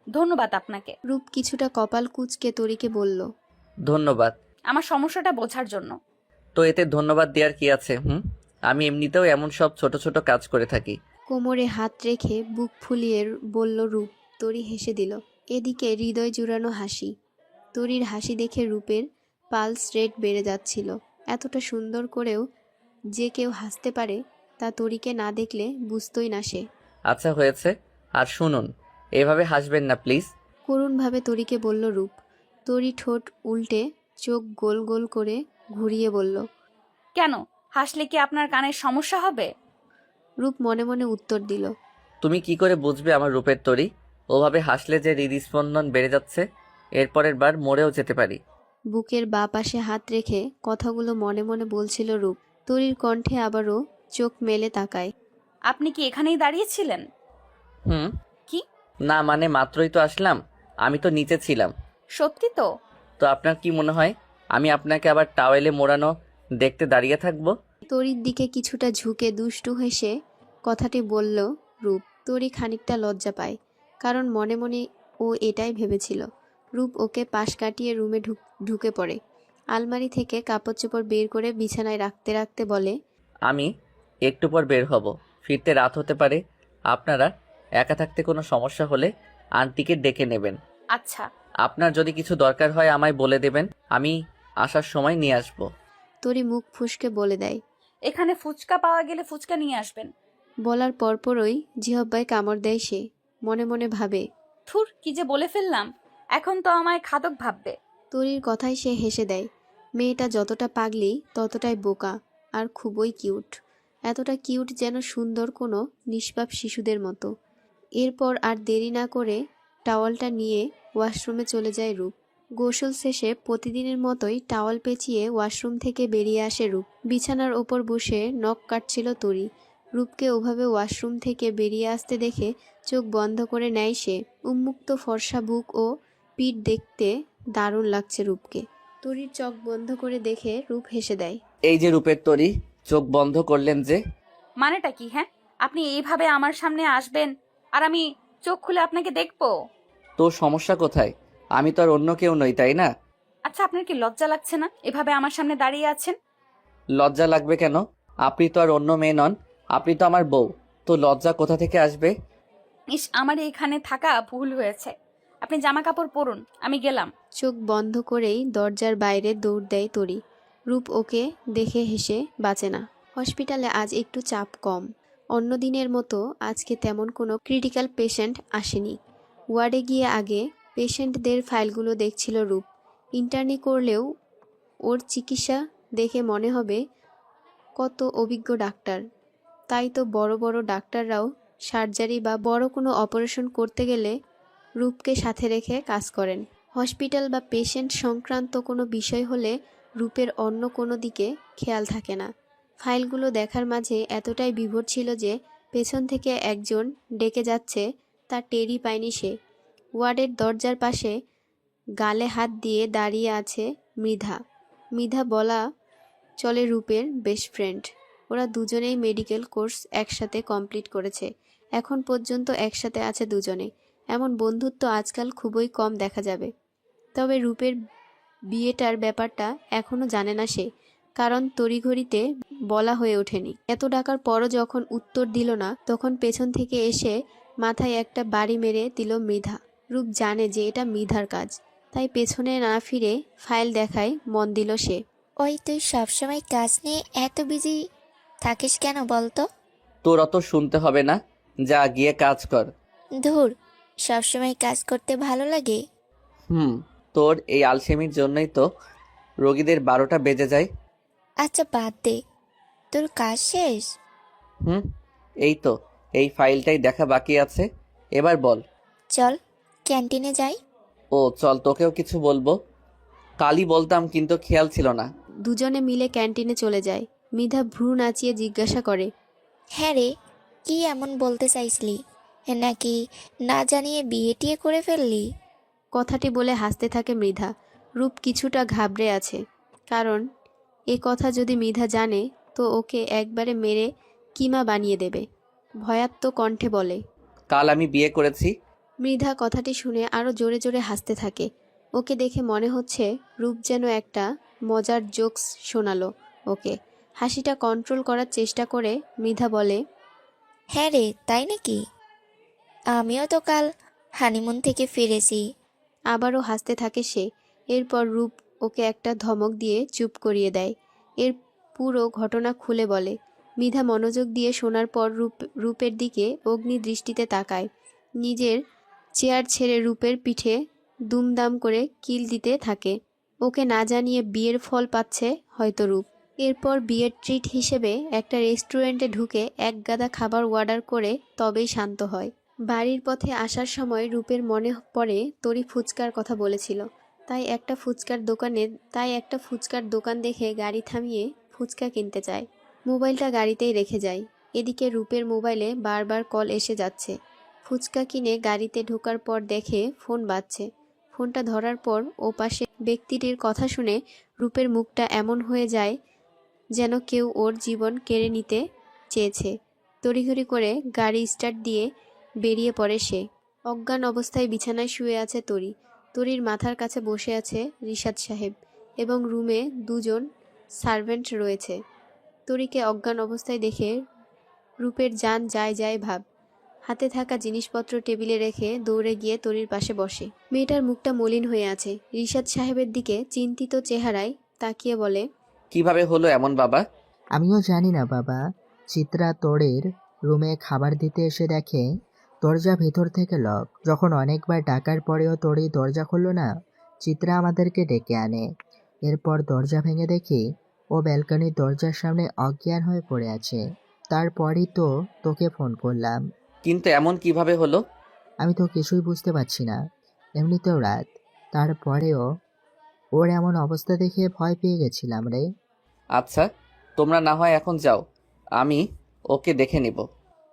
ধন্যবাদ আপনাকে রূপ কিছুটা কপাল কুঁচকে তরিকে বলল, ধন্যবাদ। আমার সমস্যাটা বোঝার জন্য। তো এতে ধন্যবাদ দেওয়ার কি আছে? আমি এমনিতেও এমন সব ছোট ছোট কাজ করে থাকি। কোমরে হাত রেখে বুক ফুলিয়ে বলল রূপ। তরি হেসে দিল। এদিকে হৃদয় জুড়ানো হাসি। তরির হাসি দেখে রূপের পালস রেট বেড়ে যাচ্ছিল। এতটা সুন্দর করেও যে কেউ হাসতে পারে তা তরিকে না দেখলে বুঝতই না সে। আচ্ছা হয়েছে, আর শুনুন, এভাবে হাসবেন না প্লিজ। করুণভাবে তরিকে বলল রূপ। তরি ঠোঁট উল্টে চোখ গোল গোল করে ঘুরিয়ে বলল, কেন, হাসলে কি আপনার কানের সমস্যা হবে? রূপ মনে মনে উত্তর দিল, তুমি কি করে বুঝবে আমার রূপের তরি? ওভাবে হাসলে যে হৃদস্পন্দন বেড়ে যাচ্ছে, এরপরের বার মরেও যেতে পারি। বুকের বাঁ পাশে হাত রেখে কথাগুলো মনে মনে বলছিল রূপ। তরির কণ্ঠে আবারও চোখ মেলে তাকায়। আপনি কি এখানেই দাঁড়িয়েছিলেন? হুম। কি? না মানে মাত্রই তো আসলাম, আমি তো নিচে ছিলাম। সত্যি তো? তো আপনার কি মনে হয় আমি আপনাকে আবার টাওয়েলে মোড়ানো দেখতে দাঁড়িয়ে থাকবো? তরির দিকে কিছুটা ঝুঁকে দুষ্টু হেসে কথাটি বলল রূপ। তরি খানিকটা লজ্জা পায়, কারণ মনে মনে ও এটাই ভেবেছিল। রূপ ওকে পাশ কাটিয়ে রুমে ঢুকে পড়ে। আলমারি থেকে কাপড় চোপড় বের করে বিছানায় রাখতে রাখতে বলে, আমি একটু পর বের হব, ফিরতে রাত হতে পারে। আপনারা একা থাকতে কোনো সমস্যা হলে আন্টিকে ডেকে নেবেন। আচ্ছা। আপনার যদি কিছু দরকার হয় আমায় বলে দেবেন, আমি আসার সময় নিয়ে আসবো। তরি মুখ ফুসকে বলে দেয়। এখানে ফুচকা পাওয়া গেলে ফুচকা নিয়ে আসবেন। বলার পরপরই জিহব্বায় কামড় দেয় সে। মনে মনে ভাবে, থুর, কি যে বলে ফেললাম, এখন তো আমায় খাদক ভাববে। তরির কথায় সে হেসে দেয়। মেয়েটা যতটা পাগলি ততটাই বোকা, আর খুবই কিউট। এতটা কিউট যেন সুন্দর কোনো নিষ্পাপ শিশুদের মতো। এরপর আর দেরি না করে টাওয়ালটা নিয়ে ওয়াশরুমে চলে যায় রূপ। গোসল শেষে প্রতিদিনের মতোই টাওয়াল পেঁচিয়ে ওয়াশরুম থেকে বেরিয়ে আসে রূপ। বিছানার ওপর বসে নখ কাটছিল তরি। রূপকে ওভাবে ওয়াশরুম থেকে বেরিয়ে আসতে দেখে চোখ বন্ধ করে নেয় সে। উন্মুক্ত ফর্সা বুক ও পিঠ দেখতে দারুণ লাগছে রূপকে। তরির চোখ বন্ধ করে দেখে রূপ হেসে দেয়। এই যে রূপের তরী, চোখ বন্ধ করলেন যে? মানেটা কি? হ্যাঁ, আপনি এইভাবে আমার সামনে আসবেন আর আমি চোখ খুলে আপনাকে দেখবো? তোর সমস্যা কোথায়? আমি তো আর অন্য কেউ নই, তাই না? আচ্ছা, আপনার কি লজ্জা লাগছে না এভাবে আমার সামনে দাঁড়িয়ে আছেন? লজ্জা লাগবে কেন? আপনি তো আর অন্য মেয়ে নন, আপনি তো আমার বউ। তো লজ্জা কোথা থেকে আসবে? ইস, আমার এখানে থাকা ভুল হয়েছে। আপনি জামা কাপড় পরুন, আমি গেলাম। চোখ বন্ধ করেই দরজার বাইরে দৌড় দেয় তরি। রূপ ওকে দেখে হেসে বাঁচে না। হসপিটালে আজ একটু চাপ কম। অন্য দিনের মতো আজকে তেমন কোনো ক্রিটিক্যাল পেশেন্ট আসেনি। ওয়ার্ডে গিয়ে আগে পেশেন্টদের ফাইলগুলো দেখছিল রূপ। ইন্টার্নি করলেও ওর চিকিৎসা দেখে মনে হবে কত অভিজ্ঞ ডাক্তার। তাই তো বড় বড় ডাক্তাররাও সার্জারি বা বড় কোনো অপারেশন করতে গেলে রূপকে সাথে রেখে কাজ করেন। হসপিটাল বা পেশেন্ট সংক্রান্ত কোনো বিষয় হলে রূপের অন্য কোনো দিকে খেয়াল থাকে না। ফাইলগুলো দেখার মাঝে এতটাই বিভোর ছিল যে পেছন থেকে একজন ডেকে যাচ্ছে তা টেরই পায়নি সে। ওয়ার্ডের দরজার পাশে গালে হাত দিয়ে দাঁড়িয়ে আছে মৃধা। মৃধা বলা চলে রূপের বেস্ট ফ্রেন্ড। ওরা দুজনেই মেডিকেল কোর্স একসাথে কমপ্লিট করেছে। এখন পর্যন্ত একসাথে আছে দুজনে। এমন বন্ধুত্ব আজকাল খুবই কম দেখা যাবে। তবে রূপের বিয়েটার ব্যাপারটা এখনও জানে না সে, কারণ তড়িঘড়িতে বলা হয়ে ওঠেনি। এত ডাকার পরও যখন উত্তর দিল না, তখন পেছন থেকে এসে মাথায় একটা বাড়ি মেরে দিল মৃধা। রূপ জানে যে এটা মৃধার কাজ, তাই পেছনে না ফিরে ফাইল দেখায় মন দিল সে। ওই তুই সবসময় কাজ নিয়ে এত বিজি থাকিস কেন বলতো? তোর অত শুনতে হবে না, যা গিয়ে কাজ কর। ধুর, সবসময় কাজ করতে ভালো লাগে? তোর এই আলসেমির জন্যই তো রোগীদের 12টা বেজে যায়। আচ্ছা বাদ দে, তোর কাজ শেষ? হুম এই তো, এই ফাইলটাই দেখা বাকি আছে। এবার বল। চল ক্যান্টিনে যাই। ও চল, তোকেও কিছু বলবো। কালই বলতাম কিন্তু খেয়াল ছিল না। দুজনে মিলে ক্যান্টিনে চলে যায়। মৃধা ভ্রু নাচিয়ে জিজ্ঞাসা করে, হ্যাঁ রে, কি এমন বলতে চাইছিলি? নাকি না জানিয়ে বিয়ে টিয়ে করে ফেললি? কথাটি বলে হাসতে থাকে মৃধা। রূপ কিছুটা ঘাবড়ে আছে, কারণ এ কথা যদি মৃধা জানে তো ওকে একবারে মেরে কিমা বানিয়ে দেবে। ভয়াত্ম কণ্ঠে বলে। কাল আমি বিয়ে করেছি। মৃধা কথাটি শুনে আরও জোরে জোরে হাসতে থাকে। ওকে দেখে মনে হচ্ছে রূপ যেন একটা মজার জোকস শোনালো ওকে। হাসিটা কন্ট্রোল করার চেষ্টা করে মৃধা বলে, হ্যাঁ রে, তাই নাকি? আমিও তো কাল হানিমুন থেকে ফিরেছি। আবারও হাসতে থাকে সে। এরপর রূপ ওকে একটা ধমক দিয়ে চুপ করিয়ে দেয়। এর পুরো ঘটনা খুলে বলে। মৃধা মনোযোগ দিয়ে শোনার পর রূপের দিকে অগ্নি দৃষ্টিতে তাকায়। নিজের চেয়ার ছেড়ে রূপের পিঠে দুমদাম করে কিল দিতে থাকে। ওকে না জানিয়ে বিয়ের ফল পাচ্ছে হয়তো রূপ। এরপর বিয়ের ট্রিট হিসেবে একটা রেস্টুরেন্টে ঢুকে এক গাদা খাবার অর্ডার করে তবেই শান্ত হয়। বাড়ির পথে আসার সময় রূপের মনে পড়ে তরি ফুচকার কথা বলেছিল। তাই একটা ফুচকার দোকান দেখে গাড়ি থামিয়ে ফুচকা কিনতে চায়। মোবাইলটা গাড়িতেই রেখে যায়। এদিকে রূপের মোবাইলে বারবার কল এসে যাচ্ছে। ফুচকা কিনে গাড়িতে ঢোকার পর দেখে ফোন বাজছে। ফোনটা ধরার পর ওপাশে ব্যক্তিটির কথা শুনে রূপের মুখটা এমন হয়ে যায় যেন কেউ ওর জীবন কেড়ে নিতে চেয়েছে। তড়িঘড়ি করে গাড়ি স্টার্ট দিয়ে বেরিয়ে পড়ে সে। অজ্ঞান অবস্থায় বিছানায় শুয়ে আছে তরি। তরির মাথার কাছে বসে আছে রিশাদ সাহেব এবং রুমে দুজন সার্ভেন্ট রয়েছে। তরিকে অজ্ঞান অবস্থায় দেখে রূপের জান যায় যায় ভাব। হাতে থাকা জিনিসপত্র টেবিলে রেখে দৌড়ে গিয়ে তরির পাশে বসে। মেয়েটার মুখটা মলিন হয়ে আছে। রিশাদ সাহেবের দিকে চিন্তিত চেহারায় তাকিয়ে বলে, কিভাবে হলো এমন বাবা? আমিও জানি না বাবা। চিত্রা তোরের রুমে খাবার দিতে এসে দেখে দরজা ভেতর থেকে লক। যখন অনেকবার ডাকার পরেও তোরই দরজা খুলল না, চিত্রা আমাদেরকে ডেকে আনে। এরপর দরজা ভেঙে দেখি ও ব্যালকনির দরজার সামনে অজ্ঞান হয়ে পড়ে আছে। তারপরই তো তোকে ফোন করলাম। কিন্তু এমন কিভাবে হলো? আমি তো কিছুই বুঝতে পারছি না। এমনিতেও রাত, তারপরেও ওর এমন অবস্থা দেখে ভয় পেয়ে গেছিলাম রে। আচ্ছা, তোমরা না হয় এখন যাও, আমি ওকে দেখে নিব।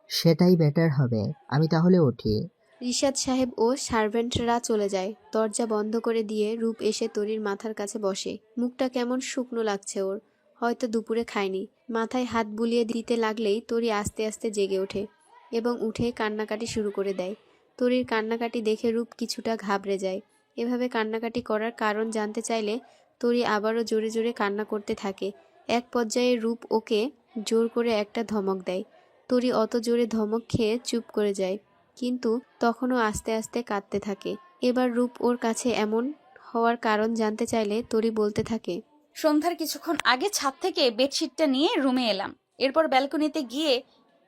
সেটাই বেটার হবে। আমি তাহলে উঠি। রিশাদ সাহেব ও সার্ভেন্টরা চলে যায়। দরজা বন্ধ করে দিয়ে রূপ এসে তরির মাথার কাছে বসে। মুখটা কেমন শুকনো লাগছে ওর, হয়তো দুপুরে খায়নি। মাথায় হাত বুলিয়ে দিতে লাগলেই তরি আস্তে আস্তে জেগে ওঠে এবং উঠে কান্নাকাটি শুরু করে দেয়। তরির কান্নাকাটি দেখে রূপ কিছুটা ঘাবড়ে যায়। এভাবে কান্নাকাটি করার কারণ জানতে চাইলে তরি আবারও জোরে জোরে কান্না করতে থাকে। এক পর্যায়ে রূপ ওকে জোর করে একটা ধমক দেয়। তরি অত জোরে ধমক খেয়ে চুপ করে যায়, কিন্তু তখনও আস্তে আস্তে কাঁদতে থাকে। এবার রূপ ওর কাছে এমন হওয়ার কারণ জানতে চাইলে তরি বলতে থাকে, সন্ধ্যার কিছুক্ষণ আগে ছাদ থেকে বেডশিটটা নিয়ে রুমে এলাম। এরপর ব্যালকনিতে গিয়ে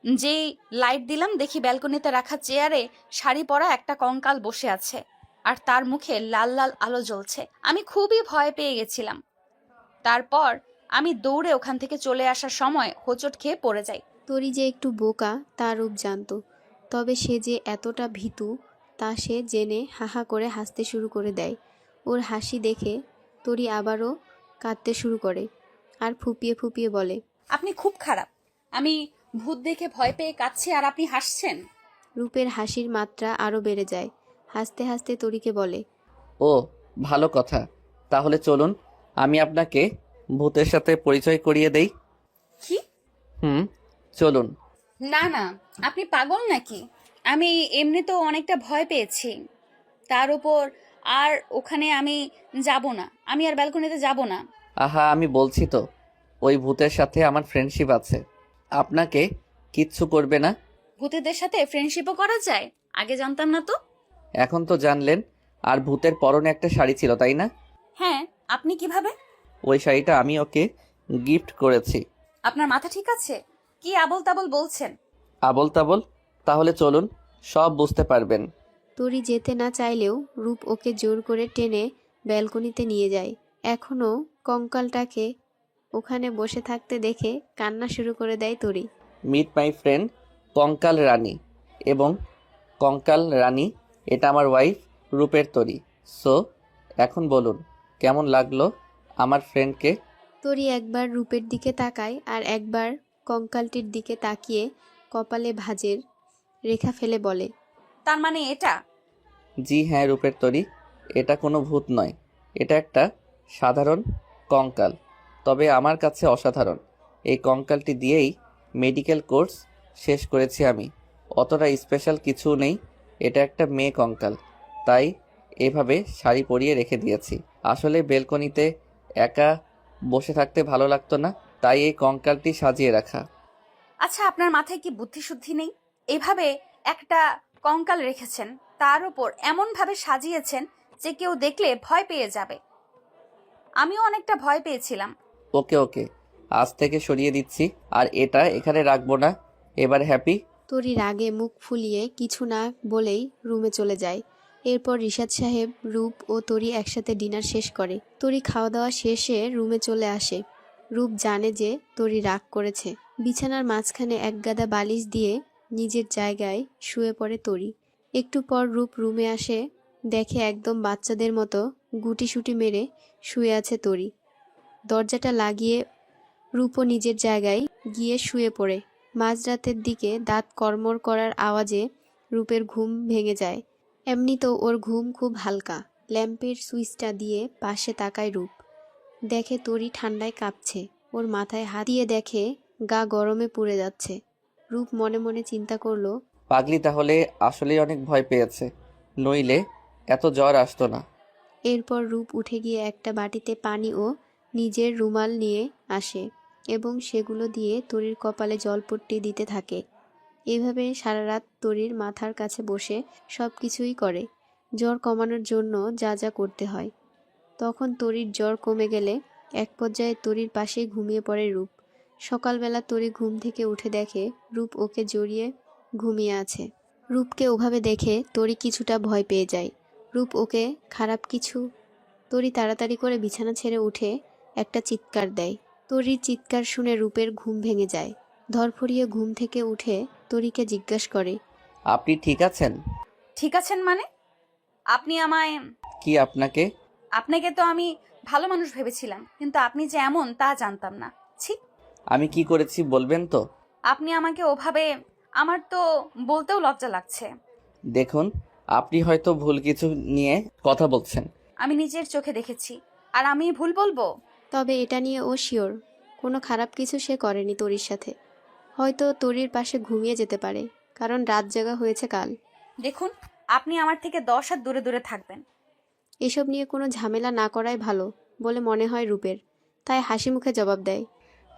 যেই লাইট দিলাম, দেখি ব্যালকনিতে রাখা চেয়ারে শাড়ি পরা একটা কঙ্কাল বসে আছে আর তার মুখে লাল লাল আলো জ্বলছে। আমি খুবই ভয় পেয়ে গেছিলাম। তারপর আমি দৌড়ে ওখান থেকে চলে আসার সময় হোঁচট খেয়ে পড়ে যাই। তরি যে একটু বোকা তা রূপ জানত, তবে সে যে এতটা ভীতু তা সে জেনে হাহা করে হাসতে শুরু করে দেয়। ওর হাসি দেখে তরি আবারও কাঁদতে শুরু করে আর ফুপিয়ে ফুপিয়ে বলে, আপনি খুব খারাপ। আমি ভূত দেখে ভয় পেয়ে কাঁদছি আর আপনি হাসছেন। রূপের হাসির মাত্রা আরও বেড়ে যায়। হাসতে হাসতে তরিকে বলে, ও ভালো কথা, তাহলে চলুন আমি আপনাকে ভূতের সাথে পরিচয় করিয়ে দেই। কি? চলুন। না না, আপনি পাগল নাকি? আমি এমনিতেও অনেকটা ভয় পেয়েছি, তার উপর আর ওখানে আমি যাব না। আমি আর ব্যালকনিতে যাব না। আহা, আমি বলছি তো ওই ভূতের সাথে আমার ফ্রেন্ডশিপ আছে, আপনাকে কিচ্ছু করবে না। ভূতেদের সাথে ফ্রেন্ডশিপও করা যায়? আগে জানতাম না তো। এখন তো জানলেন। আর ভূতের পরনে একটা শাড়ি ছিল, তাই না? হ্যাঁ, আপনি কিভাবে? ওই শাড়িটা আমি ওকে গিফট করেছি। আপনার মাথা ঠিক আছে? কি আবল তাবল বলছেন? আবল তাবল? তাহলে চলুন, সব বুঝতে পারবেন। তরি যেতে না চাইলেও রূপ ওকে জোর করে টেনে ব্যালকনিতে নিয়ে যায়। এখনও কঙ্কালটাকে ওখানে বসে থাকতে দেখে কান্না শুরু করে দেয় তরি। মিট মাই ফ্রেন্ড কঙ্কাল রানী। এবং কঙ্কাল রানী, এটা আমার ওয়াইফ রূপের তরী। সো এখন বলুন কেমন লাগলো আমার ফ্রেন্ডকে? তরি একবার রূপের দিকে তাকায় আর একবার কঙ্কালটির দিকে তাকিয়ে কপালে ভাঁজের রেখা ফেলে বলে, তার মানে এটা? জি হ্যাঁ রূপের তরী, এটা কোনো ভূত নয়, এটা একটা সাধারণ কঙ্কাল, তবে আমার কাছে অসাধারণ। এই কঙ্কালটি দিয়েই মেডিকেল কোর্স শেষ করেছি আমি। অতটা স্পেশাল কিছু নেই, এটা একটা মেয়ে কঙ্কাল, তাই এভাবে শাড়ি পরিয়ে রেখে দিয়েছি। আসলে বেলকনিতে একা বসে থাকতে ভালো লাগতো না, তাই এই কঙ্কালটি সাজিয়ে রাখা। আচ্ছা, আপনার মাথায় কি বুদ্ধি শুদ্ধি নেই? এভাবে একটা কঙ্কাল রেখেছেন, তার উপর এমন ভাবে সাজিয়েছেন যে কেউ দেখলে ভয় পেয়ে যাবে। আমিও অনেকটা ভয় পেয়েছিলাম। ওকে ওকে, আজ থেকে সরিয়ে দিচ্ছি, আর এটা এখানে রাখবো না। এবার হ্যাপি? তরি রাগে মুখ ফুলিয়ে কিছু না বলেই রুমে চলে যায়। এরপর রিশাদ সাহেব, রূপ ও তরি একসাথে ডিনার শেষ করে। তরি খাওয়া দাওয়া শেষে রুমে চলে আসে। রূপ জানে যে তরি রাগ করেছে। বিছানার মাঝখানে এক গাদা বালিশ দিয়ে নিজের জায়গায় শুয়ে পড়ে তরি। একটু পর রূপ রুমে আসে, দেখে একদম বাচ্চাদের মতো গুটিসুটি মেরে শুয়ে আছে তরি। দরজাটা লাগিয়ে রূপও নিজের জায়গায় গিয়ে শুয়ে পড়ে। মাঝরাতের দিকে দাঁত কড়মড় করার আওয়াজে রূপের ঘুম ভেঙে যায়। এমনিতেও ওর ঘুম খুব হালকা। ল্যাম্পের সুইচটা দিয়ে পাশে তাকায় রূপ, দেখে তরি ঠান্ডায় কাঁপছে। ওর মাথায় হাত দিয়ে দেখে গা গরমে পুড়ে যাচ্ছে। রূপ মনে মনে চিন্তা করলো, পাগলি তাহলে আসলেই অনেক ভয় পেয়েছে, নইলে এত জ্বর আসতো না। এরপর রূপ উঠে গিয়ে একটা বাটিতে পানি ও নিজের রুমাল নিয়ে আসে এবং সেগুলো দিয়ে তরির কপালে জলপট্টি দিতে থাকে। এভাবে সারা রাত তরির মাথার কাছে বসে সব কিছুই করে, জ্বর কমানোর জন্য যা যা করতে হয়। তখন তরির জ্বর কমে গেলে এক পর্যায়ে তরির পাশেই ঘুমিয়ে পড়ে রূপ। সকালবেলা তরি ঘুম থেকে উঠে দেখে রূপ ওকে জড়িয়ে ঘুমিয়ে আছে। রূপকে ওভাবে দেখে তরি কিছুটা ভয় পেয়ে যায়। রূপ ওকে খারাপ কিছু। তরি তাড়াতাড়ি করে বিছানা ছেড়ে উঠে একটা চিৎকার দেয়। তরির চিৎকার শুনে রূপের ঘুম ভেঙে যায়। ধরফরিয়ে ঘুম থেকে উঠে তরিকে জিজ্ঞাসা করে, আপনি ঠিক আছেন? ঠিক আছেন মানে? আপনি আমায়... কি আপনাকে? আপনাকে তো আমি ভালো মানুষ ভেবেছিলাম, কিন্তু আপনি যে এমন তা জানতাম না। ছি! আমি কি করেছি বলবেন তো? আপনি আমাকে ওভাবে, আমার তো বলতেও লজ্জা লাগছে। দেখুন, আপনি হয়তো ভুল কিছু নিয়ে কথা বলছেন। আমি নিজের চোখে দেখেছি, আর আমি ভুল বলবো? তবে এটা নিয়ে ও শিওর কোনো খারাপ কিছু সে করেনি তরির সাথে। হয়তো তরির পাশে ঘুমিয়ে যেতে পারে, কারণ রাত জাগা হয়েছে কাল। দেখুন, আপনি আমার থেকে 10 হাত দূরে দূরে থাকবেন। এসব নিয়ে কোনো ঝামেলা না করাই ভালো বলে মনে হয় রূপের, তাই হাসি মুখে জবাব দেয়।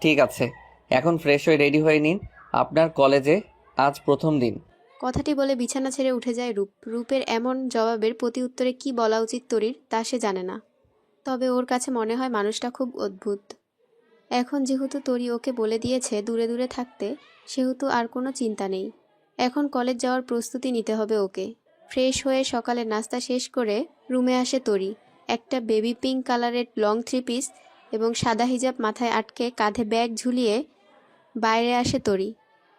ঠিক আছে, এখন ফ্রেশ হয়ে রেডি হয়ে নিন। আপনার কলেজে আজ প্রথম দিন। কথাটি বলে বিছানা ছেড়ে উঠে যায় রূপ। রূপের এমন জবাবের প্রতি উত্তরে কি বলা উচিত তরির তা সে জানে না, তবে ওর কাছে মনে হয় মানুষটা খুব অদ্ভুত। এখন যেহেতু তরি ওকে বলে দিয়েছে দূরে দূরে থাকতে, সেহেতু আর কোনো চিন্তা নেই। এখন কলেজ যাওয়ার প্রস্তুতি নিতে হবে ওকে। ফ্রেশ হয়ে সকালের নাস্তা শেষ করে রুমে আসে তরি। একটা বেবি পিঙ্ক কালারের লং থ্রি পিস এবং সাদা হিজাব মাথায় আটকে কাঁধে ব্যাগ ঝুলিয়ে বাইরে আসে তরি।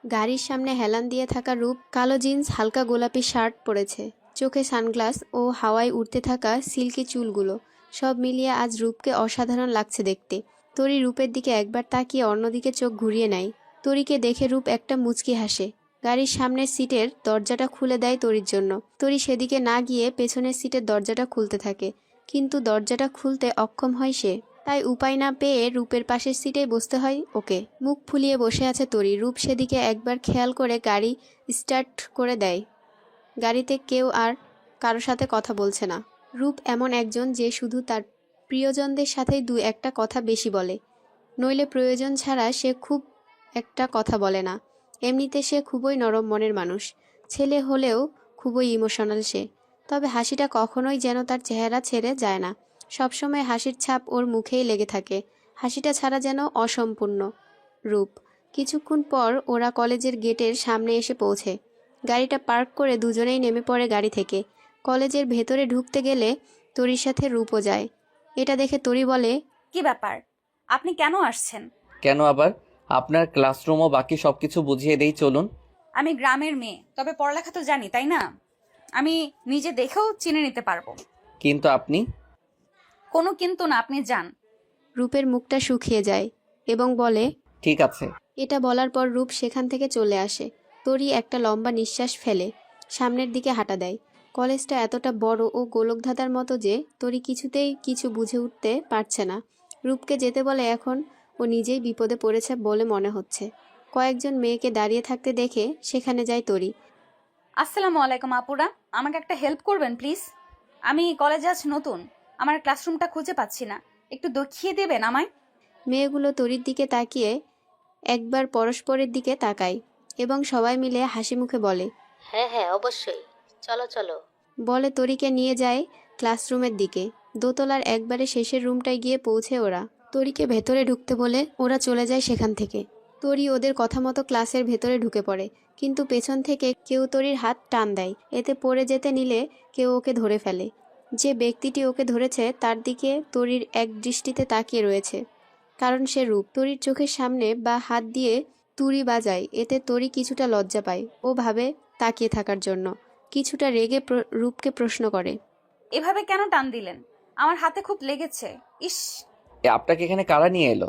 গাড়ির সামনে হেলান দিয়ে থাকা রূপ কালো জিন্স, হালকা গোলাপি শার্ট পরেছে, চোখে সানগ্লাস ও হাওয়ায় উড়তে থাকা সিল্কি চুলগুলো, সব মিলিয়ে আজ রূপকে অসাধারণ লাগছে দেখতে। তরি রূপের দিকে একবার তাকিয়ে অন্যদিকে চোখ ঘুরিয়ে নেয়। তরিকে দেখে রূপ একটা মুচকি হাসে। গাড়ির সামনের সিটের দরজাটা খুলে দেয় তরির জন্য। তরি সেদিকে না গিয়ে পেছনের সিটের দরজাটা খুলতে থাকে, কিন্তু দরজাটা খুলতে অক্ষম হয় সে। তাই উপায় না পেয়ে রূপের পাশের সিটেই বসতে হয় ওকে। মুখ ফুলিয়ে বসে আছে তরি। রূপ সেদিকে একবার খেয়াল করে গাড়ি স্টার্ট করে দেয়। গাড়িতে কেউ আর কারো সাথে কথা বলছে না। রূপ এমন একজন যে শুধু তার প্রিয়জনদের সাথেই দু একটা কথা বেশি বলে, নইলে প্রয়োজন ছাড়া সে খুব একটা কথা বলে না। এমনিতে সে খুবই নরম মনের মানুষ, ছেলে হলেও খুবই ইমোশনাল সে। তবে হাসিটা কখনোই যেন তার চেহারা ছেড়ে যায় না, সবসময় হাসির ছাপ ওর মুখেই লেগে থাকে। হাসিটা ছাড়া যেন অসম্পূর্ণ রূপ। কিছুক্ষণ পর ওরা কলেজের গেটের সামনে এসে পৌঁছে। গাড়িটা পার্ক করে দুজনেই নেমে পড়ে গাড়ি থেকে। কলেজের ভেতরে ঢুকতে গেলে তরির সাথে রূপও যায়। এটা দেখে তরি বলে, কি ব্যাপার, আপনি কেন আসছেন? কেন আবার? আপনার ক্লাসরুম ও বাকি সবকিছু বুঝিয়ে দেই, চলুন। আমি গ্রামের মেয়ে, তবে পড়ালেখা তো জানি, তাই না? আমি নিজে দেখেও চিনে নিতে পারবো। কিন্তু আপনি? কোনো কিন্তু না, আপনি যান। রূপের মুখটা শুকিয়ে যায় এবং বলে, ঠিক আছে। এটা বলার পর রূপ সেখান থেকে চলে আসে। তরি একটা লম্বা নিঃশ্বাস ফেলে সামনের দিকে হাঁটা দেয়। কলেজটা এতটা বড় ও গোলকধাঁধার মতো যে তরি কিছুতেই কিছু বুঝে উঠতে পারছে না। রূপকে যেতে বলে এখন ও নিজেই বিপদে পড়েছে বলে মনে হচ্ছে। কয়েকজন মেয়েকে দাঁড়িয়ে থাকতে দেখে সেখানে যায় তরি। আসসালামু আলাইকুম আপুরা, আমাকে একটা হেল্প করবেন প্লিজ? আমি কলেজে আজ নতুন, আমার ক্লাসরুমটা খুঁজে পাচ্ছি না, একটু দেখিয়ে দেবেন আমায়? মেয়েগুলো তরির দিকে তাকিয়ে একবার পরস্পরের দিকে তাকায় এবং সবাই মিলে হাসি মুখে বলে, হ্যাঁ হ্যাঁ অবশ্যই, চলো চলো। বলে তরিকে নিয়ে যায় ক্লাসরুমের দিকে। দোতলার একবারে শেষের রুমটায় গিয়ে পৌঁছে ওরা। তরিকে ভেতরে ঢুকতে বলে ওরা চলে যায় সেখান থেকে। তরি ওদের কথা মতো ক্লাসের ভেতরে ঢুকে পড়ে, কিন্তু পেছন থেকে কেউ তরির হাত টান দেয়। এতে পড়ে যেতে নিলে কেউ ওকে ধরে ফেলে। যে ব্যক্তিটি ওকে ধরেছে তার দিকে তরির এক দৃষ্টিতে তাকিয়ে রয়েছে, কারণ সে রূপ। তরির চোখের সামনে বা হাত দিয়ে তুড়ি বাজায়, এতে তরি কিছুটা লজ্জা পায় ও ভাবে তাকিয়ে থাকার জন্য। কিছুটা রেগে রূপকে প্রশ্ন করে, এভাবে কেন টান দিলেন? আমার হাতে খুব লেগেছে। ইস, আপনাকে এখানে কারা নিয়ে এলো?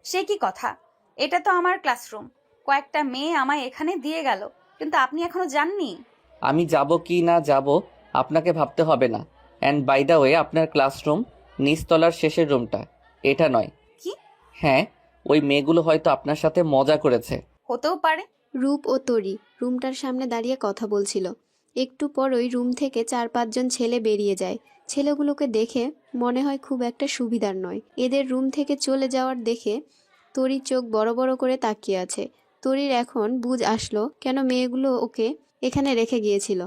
সে কি কথা, এটা তো আমার ক্লাসরুম। কয়েকটা মেয়ে আমায় এখানে দিয়ে গেল, কিন্তু আপনি এখনো যাননি। আমি যাব কি না যাব আপনাকে ভাবতে হবে না। অ্যান্ড বাই দ্য ওয়ে, আপনার ক্লাসরুম নিচতলার শেষের রুমটা, এটা নয়। কি? হ্যাঁ, ওই মেয়েগুলো হয়তো আপনার সাথে মজা করেছে। হতেও পারে। রূপ ও তরি রুমটার সামনে দাঁড়িয়ে কথা বলছিল। একটু পরই রুম থেকে 4-5 জন ছেলে বেরিয়ে যায়। ছেলেগুলোকে দেখে মনে হয় খুব একটা সুবিধার নয়। এদের রুম থেকে চলে যাওয়ার দেখে তরির চোখ বড় বড় করে তাকিয়ে আছে। তরির এখন বুঝ আসলো কেন মেয়েগুলো ওকে এখানে রেখে গিয়েছিল।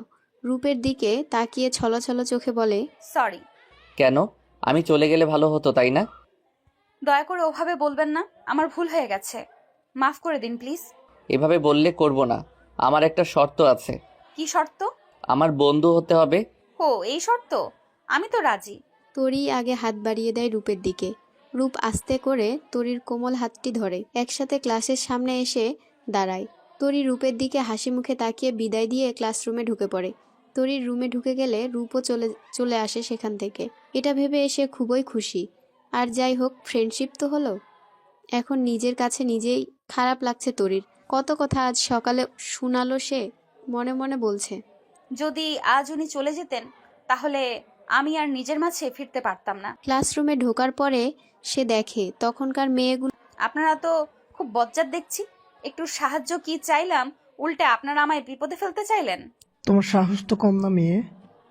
রূপের দিকে তাকিয়ে ছলছল চোখে বলে, সরি। কেন? আমি চলে গেলে ভালো হতো, তাই না? দয়া করে ওভাবে বলবেন না, আমার ভুল হয়ে গেছে, মাফ করে দিন প্লিজ। এভাবে বললে করব না। আমার একটা শর্ত আছে। কি শর্ত? আমার বন্ধু হতে হবে। ও, এই শর্ত? আমি তো রাজি। তরি আগে হাত বাড়িয়ে দেয় রূপের দিকে। রূপ আস্তে করে তরির কোমল হাতটি ধরে একসাথে ক্লাসের সামনে এসে দাঁড়ায়। তরি রূপের দিকে হাসি মুখে তাকিয়ে বিদায় দিয়ে ক্লাসরুমে ঢুকে পড়ে। তরির রুমে ঢুকে গেলে রূপও চলে আসে সেখান থেকে। এটা ভেবে এসে খুবই খুশি। আর যাই হোক, ফ্রেন্ডশিপ তো হলো। এখন নিজের কাছে নিজেই খারাপ লাগছে তরির। কত কথা আজ সকালে শুনালো সে, মনে মনে বলছে। যদি আজ উনি চলে যেতেন তাহলে আমি আর নিজের মাঝে ফিরতে পারতাম না। ক্লাসরুমে ঢোকার পরে সে দেখে তখনকার মেয়েগুলো। আপনারা তো খুব বজ্জাত দেখছি। একটু সাহায্য কি চাইলাম, উল্টে আপনারা আমায় বিপদে ফেলতে চাইলেন। তোমার সাহস তো কম না মেয়ে,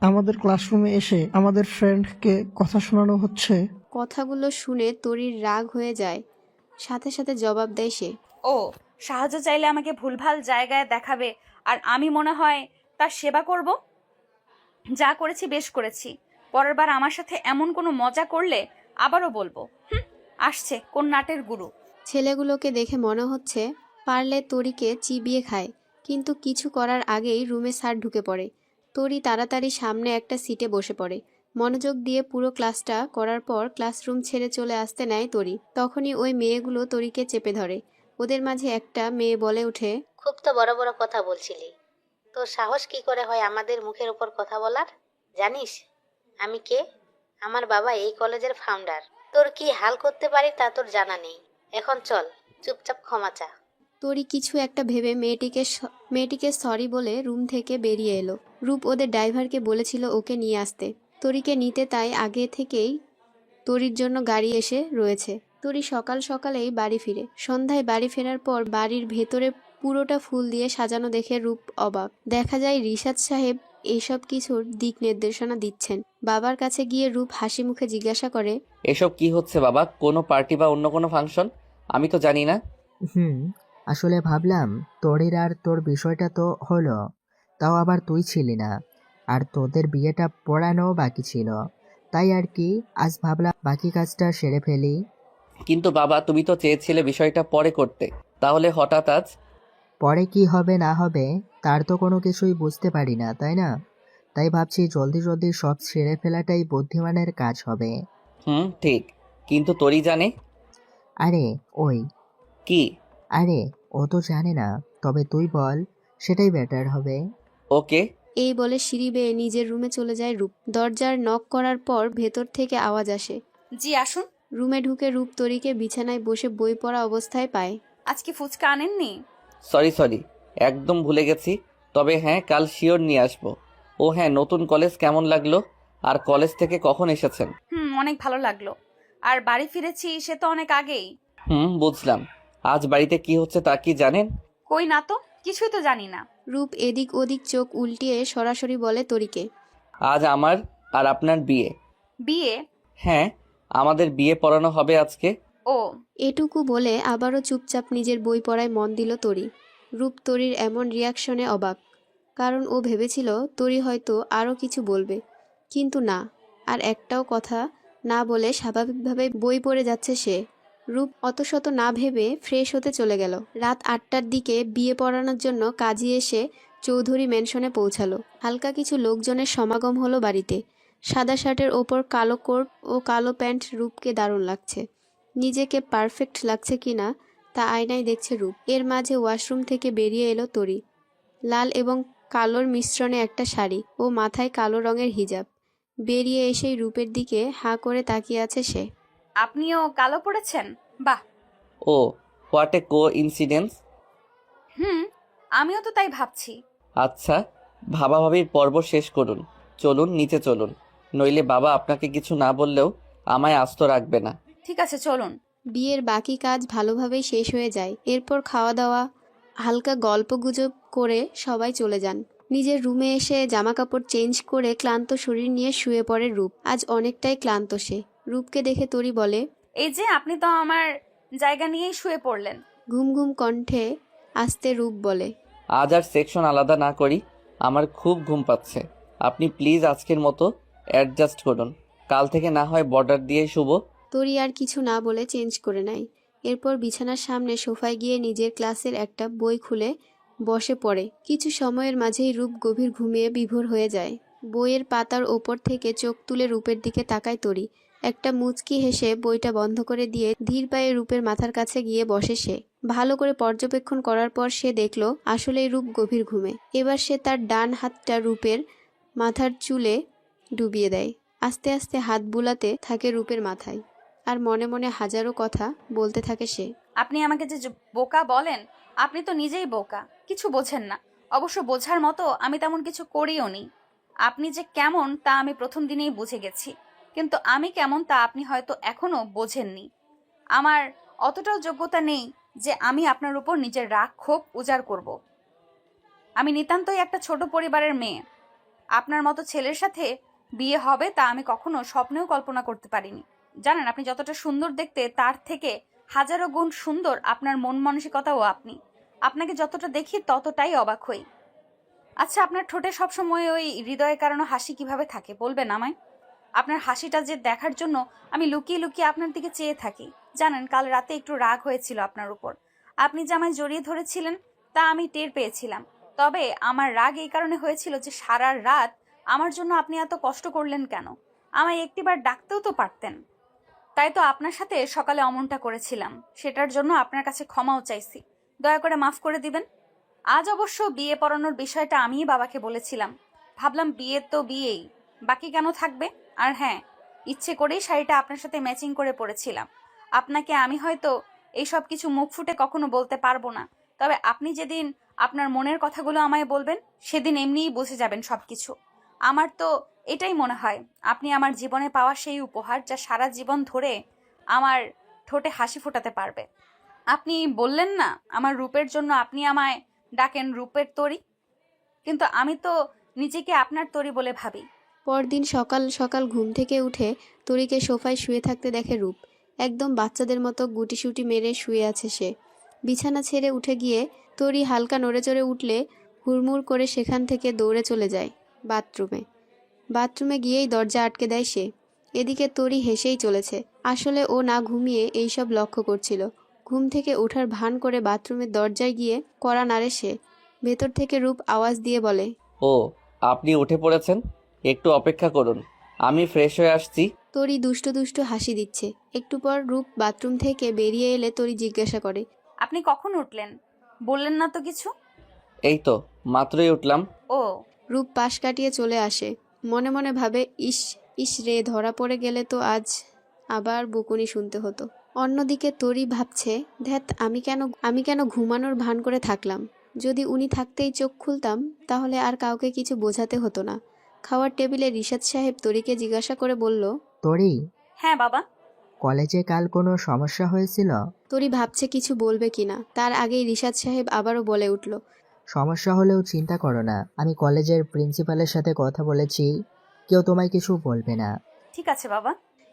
আমাদের ক্লাসরুমে এসে আমাদের ফ্রেন্ডকে কথা শোনানো হচ্ছে। কথাগুলো শুনে তরির রাগ হয়ে যায়, সাথে সাথে জবাব দেয় সে। ও, সাহায্য চাইলে আমাকে ভুলভাল জায়গায় দেখাবে আর আমি মনে হয় তার সেবা করব। যা করেছি বেশ করেছি, পরের বার আমার সাথে এমন কোনো মজা করলে আবারও বলবো। আসছে কোন নাটের গুরু। ছেলেগুলোকে দেখে মনে হচ্ছে পারলে তরিকে চিবিয়ে খায়, কিন্তু কিছু করার আগেই রুমে স্যার ঢুকে পড়ে। তরি তাড়াতাড়ি সামনে একটা সিটে বসে পড়ে। মনোযোগ দিয়ে পুরো ক্লাসটা করার পর ক্লাসরুম ছেড়ে চলে আসতে নেয় তরি। তখনই ওই মেয়েগুলো তরিকে চেপে ধরে। ওদের মাঝে একটা মেয়ে বলে ওঠে, খুব তো বড় বড় কথা বলছিলি, তোর সাহস কি করে হয় আমাদের মুখের উপর কথা বলার? জানিস আমি কে? আমার বাবা এই কলেজের ফাউন্ডার। তোর কি হাল করতে পারি তা তোর জানা নেই। এখন চল, চুপচাপ ক্ষমা চা। তরি কিছু একটা ভেবে মেয়েটিকে সরি বলে রুম থেকে বেরিয়ে এলো। রূপ ওদের ড্রাইভারকে বলেছিল ওকে নিয়ে আসতে, তরিকে নিতে, তাই আগে থেকেই তরির জন্য গাড়ি এসে রয়েছে। তরি সকাল সকালেই বাড়ি ফিরে। সন্ধ্যায় বাড়ি ফেরার পর বাড়ির ভেতরে পুরোটা ফুল দিয়ে সাজানো দেখে রূপ অবাক। দেখা যায় রিশাদ সাহেব এইসব কিছুর দিক নির্দেশনা দিচ্ছেন। বাবার কাছে গিয়ে রূপ হাসি মুখে জিজ্ঞাসা করে, এসব কি হচ্ছে বাবা? কোনো পার্টি বা অন্য কোনো ফাংশন? আমি তো জানি না। আসলে ভাবলাম তোরির আর তোর বিষয়টা তো হলো, তাও আবার তুই ছিলি না, আর তোদের বিয়েটা পড়ানো বাকি ছিল, তাই আর কি আজ ভাবলাম বাকি কাজটা সেরে ফেলি। কিন্তু বাবা, তুমি তো চেয়েছিলে বিষয়টা পরে করতে, তাহলে হঠাৎ আজ? পরে কি হবে না হবে তার তো কোনো কিছুই বুঝতে পারি না, তাই না? তাই ভাবছি জলদি জলদি সব সেরে ফেলাটাই বুদ্ধিমানের কাজ হবে। ঠিক, কিন্তু তোরই জানে। আরে ওই কি? আরে ও তো জানে না, তবে তুই বল, সেটাই বেটার হবে। ওকে। এই বলে সিঁড়ি বেয়ে নিজের রুমে চলে যায় রূপ। দরজার নক করার পর ভেতর থেকে আওয়াজ আসে। জি আসুন। রুমে ঢুকে রূপ তরিকে বিছানায় বসে বই পড়া অবস্থায় পায়। আজকে ফুচকা আনেননি? সরি, একদম ভুলে গেছি। তবে হ্যাঁ, কাল শিওর নিয়ে আসবো। ও হ্যাঁ, নতুন কলেজ কেমন লাগলো? আর কলেজ থেকে কখন এসেছেন? অনেক ভালো লাগলো। আর বাড়ি ফিরেছি সে তো অনেক আগেই। বুঝলাম। আজ বাড়িতে কি হচ্ছে তা কি জানেন? কই না তো, কিছুই তো জানি না। রূপ এদিক ওদিক চোখ উল্টিয়ে সরাসরি বলে তরিকে, আজ আমার আর আপনার বিয়ে। বিয়ে? হ্যাঁ, আমাদের বিয়ে পড়ানো হবে আজকে। ও। এটুকু বলে আবারও চুপচাপ নিজের বই পড়ায় মন দিল তরি। রূপ তরির এমন রিয়াকশনে অবাক, কারণ ও ভেবেছিল তরি হয়তো আরও কিছু বলবে, কিন্তু না, আর একটাও কথা না বলে স্বাভাবিকভাবে বই পড়ে যাচ্ছে সে। রূপ অত শত না ভেবে ফ্রেশ হতে চলে গেল। রাত 8টার দিকে বিয়ে পড়ানোর জন্য কাজী এসে চৌধুরী ম্যানশনে পৌঁছালো। হালকা কিছু লোকজনের সমাগম হলো বাড়িতে। সাদা শার্টের ওপর কালো কোট ও কালো প্যান্ট রূপকে দারুণ লাগছে। নিজেকে পারফেক্ট লাগছে কিনা তা আয়নায় দেখছে রূপ। এর মাঝে ওয়াশরুম থেকে বেরিয়ে এলো তরি। লাল এবং কালোর মিশ্রণে একটা শাড়ি ও মাথায় কালো রঙের হিজাব। বেরিয়ে এসেই রূপের দিকে হাঁ করে তাকিয়ে আছে সে। আপনিও কালো পড়েছেন? বাহ। ও, হোয়াট এ কো ইনসিডেন্স। আমিও তো তাই ভাবছি। আচ্ছা, ভাবাভাবির পর্ব শেষ করুন, চলুন নিচে চলুন, নইলে বাবা আপনাকে কিছু না বললেও আমায় আস্ত রাখবে না। ঠিক আছে চলুন। বিয়ের বাকি কাজ ভালোভাবেই শেষ হয়ে যায়। এরপর খাওয়া দাওয়া, হালকা গল্পগুজব করে সবাই চলে যান। নিজের রুমে এসে জামাকাপড় চেঞ্জ করে ক্লান্ত শরীর নিয়ে শুয়ে পড়ে রূপ। আজ অনেকটাই ক্লান্ত সে। রূপকে দেখে তরি বলে, এই যে আপনি তো আমার জায়গা নিয়েই শুয়ে পড়লেন। ঘুম ঘুম কণ্ঠে আস্তে রূপ বলে, আজ আর সেকশন আলাদা না করি, আমার খুব ঘুম পাচ্ছে। আপনি প্লিজ আজকের মতো অ্যাডজাস্ট করুন, কাল থেকে না হয় বর্ডার দিয়ে শুভ। তরি আর কিছু না বলে চেঞ্জ করে নেয়। এরপর বিছানার সামনে সোফায় গিয়ে নিজের ক্লাসের একটা বই খুলে বসে পড়ে। কিছু সময়ের মাঝেই রূপ গভীর ঘুমিয়ে বিভোর হয়ে যায়। বইয়ের পাতার ওপর থেকে চোখ তুলে রূপের দিকে তাকায় তরি। একটা মুচকি হেসে বইটা বন্ধ করে দিয়ে ধীর পায়ে রূপের মাথার কাছে গিয়ে বসে সে। ভালো করে পর্যবেক্ষণ করার পর সে দেখল আসলেই রূপ গভীর ঘুমে। এবার সে তার ডান হাতটা রূপের মাথার চুলে ডুবিয়ে দেয়। আস্তে আস্তে হাত বুলাতে থাকে রূপের মাথায়, আর মনে মনে হাজারো কথা বলতে থাকে সে। আপনি আমাকে যে বোকা বলেন, আপনি তো নিজেই বোকা, কিছু বোঝেন না। অবশ্য বোঝার মতো আমি তেমন কিছু করিও নি। আপনি যে কেমন তা আমি প্রথম দিনেই বুঝে গেছি, কিন্তু আমি কেমন তা আপনি হয়তো এখনো বোঝেননি। আমার অতটাও যোগ্যতা নেই যে আমি আপনার উপর নিজের রাগ ক্ষোভ উজাড় করব। আমি নিতান্তই একটা ছোট পরিবারের মেয়ে। আপনার মতো ছেলের সাথে বিয়ে হবে তা আমি কখনো স্বপ্নেও কল্পনা করতে পারিনি। জানেন, আপনি যতটা সুন্দর দেখতে তার থেকে হাজারো গুণ সুন্দর আপনার মন মানসিকতাও। আপনাকে যতটা দেখি ততটাই অবাক হই। আচ্ছা, আপনার ঠোঁটে সবসময় ওই হৃদয়ের কারণে হাসি কিভাবে থাকে বলবেন আমায়? আপনার হাসিটা যে দেখার জন্য আমি লুকিয়ে লুকিয়ে আপনার দিকে চেয়ে থাকি। জানেন, কাল রাতে একটু রাগ হয়েছিল আপনার উপর। আপনি যে আমায় জড়িয়ে ধরেছিলেন তা আমি টের পেয়েছিলাম। তবে আমার রাগ এই কারণে হয়েছিল যে সারা রাত আমার জন্য আপনি এত কষ্ট করলেন কেন? আমায় একটিবার ডাকতেও তো পারতেন। তাই তো আপনার সাথে সকালে অমনটা করেছিলাম। সেটার জন্য আপনার কাছে ক্ষমাও চাইছি। দয়া করে মাফ করে দিবেন। আজ অবশ্য বিয়ে পড়ানোর বিষয়টা আমিই বাবাকে বলেছিলাম। ভাবলাম বিয়ে তো বিয়েই, বাকি কেন থাকবে। আর হ্যাঁ, ইচ্ছে করেই শাড়িটা আপনার সাথে ম্যাচিং করে পরেছিলাম। আপনাকে আমি হয়তো এইসব কিছু মুখ ফুটে কখনো বলতে পারবো না, তবে আপনি যেদিন আপনার মনের কথাগুলো আমায় বলবেন সেদিন এমনিই বুঝে যাবেন সবকিছু। আমার তো এটাই মনে হয় আপনি আমার জীবনে পাওয়া সেই উপহার যা সারা জীবন ধরে আমার ঠোঁটে হাসি ফোটাতে পারবে। আপনি বললেন না আমার রূপের জন্য আপনি আমায় ডাকেন রূপের তরী, কিন্তু আমি তো নিজেকে আপনার তরী বলে ভাবি। পরদিন সকাল সকাল ঘুম থেকে উঠে তরিকে সোফায় শুয়ে থাকতে দেখে রূপ। একদম বাচ্চাদের মতো গুটিসুটি মেরে শুয়ে আছে সে। বিছানা ছেড়ে উঠে গিয়ে তরি হালকা নড়ে চড়ে উঠলে হুড়মুড় করে সেখান থেকে দৌড়ে চলে যায় বাথরুমে গিয়েই দরজা আটকে দেয় সে। এদিকে তরি হেসেই চলেছে। আসলে ও না ঘুমিয়ে এইসব লক্ষ্য করছিল। ঘুম থেকে ওঠার ভান করে বাথরুমের দরজায় গিয়ে কড়া নাড়ে সে। ভেতর থেকে রূপ আওয়াজ দিয়ে বলে, ও, আপনি উঠে পড়েছেন? একটু অপেক্ষা করুন, আমি ফ্রেশ হয়ে আসছি। তরি দুষ্টু দুষ্টু হাসি দিচ্ছে। একটু পর রূপ বাথরুম থেকে বেরিয়ে এলে তরি জিজ্ঞাসা করে, আপনি কখন উঠলেন? বললেন না তো কিছু। এই তো মাত্রই উঠলাম। ও, রূপ পাশ কাটিয়ে চলে আসে। মনে মনে ভাবে, ইস ইস রে, ধরা পড়ে গেলে তো আজ আবার বকুনি শুনতে হতো। অন্যদিকে তরি ভাবছে, ধ্যাত, আমি কেন ঘুমানোর ভান করে থাকলাম। যদি উনি থাকতেই চোখ খুলতাম তাহলে আর কাউকে কিছু বোঝাতে হতো না। খাওয়ার টেবিলে রিশাদ সাহেব তরিকে জিজ্ঞাসা করে বলল, তরি, হ্যাঁ বাবা। কলেজে কাল কোনো সমস্যা হয়েছিল? তরি ভাবছে কিছু বলবে কিনা, তার আগেই রিশাদ সাহেব আবারও বলে উঠল, সমস্যা হলেও চিন্তা করো না, আমি কলেজের প্রিন্সিপালের সাথে কথা বলেছি, কেউ তোমায় কিছু বলবে না। ঠিক আছে বাবা।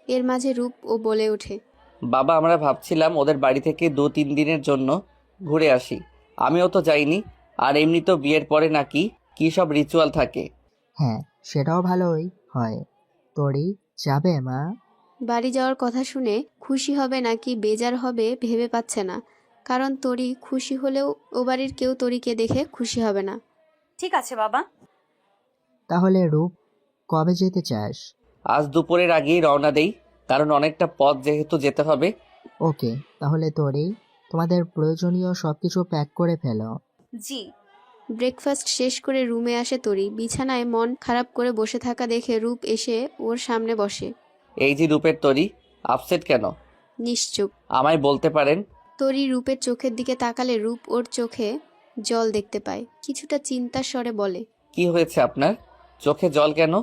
এর মাঝে রূপ ও বলে ওঠে, বাবা, আমরা ভাবছিলাম ওদের বাড়ি থেকে 2-3 দিনের জন্য ঘুরে আসি। আমিও তো যাইনি। আর এমনি তো বিয়ের পরে নাকি কী সব রিচুয়াল থাকে। হ্যাঁ, সেটাও ভালোই হয়। তরি, যাবে মা? বাড়ি যাওয়ার কথা শুনে খুশি হবে নাকি বেজার হবে ভেবে পাচ্ছে না। কারণ তরি খুশি হলেও ও বাড়ির কেউ তরিকে দেখে খুশি হবে না। ঠিক আছে বাবা। তাহলে রূপ, কবে যেতে চাস? আজ দুপুরের আগেই রওনা দেই, কারণ অনেকটা পথ যেহেতু যেতে হবে। ওকে, তাহলে তরি, তোমাদের প্রয়োজনীয় সবকিছু প্যাক করে ফেলো। জি। ব্রেকফাস্ট শেষ করে রুমে আসে তরি। বিছানায় মন খারাপ করে বসে থাকা দেখে রূপ এসে ওর সামনে বসে। এই যে রূপের তরী, আপসেট কেন? নিশ্চুপ। আমায় বলতে পারেন? তরি রূপের চোখের দিকে তাকালে রূপ ওর চোখে জল দেখতে পায়। কিছুটা চিন্তার স্বরে বলে, কি হয়েছে আপনার? চোখে জল কেন?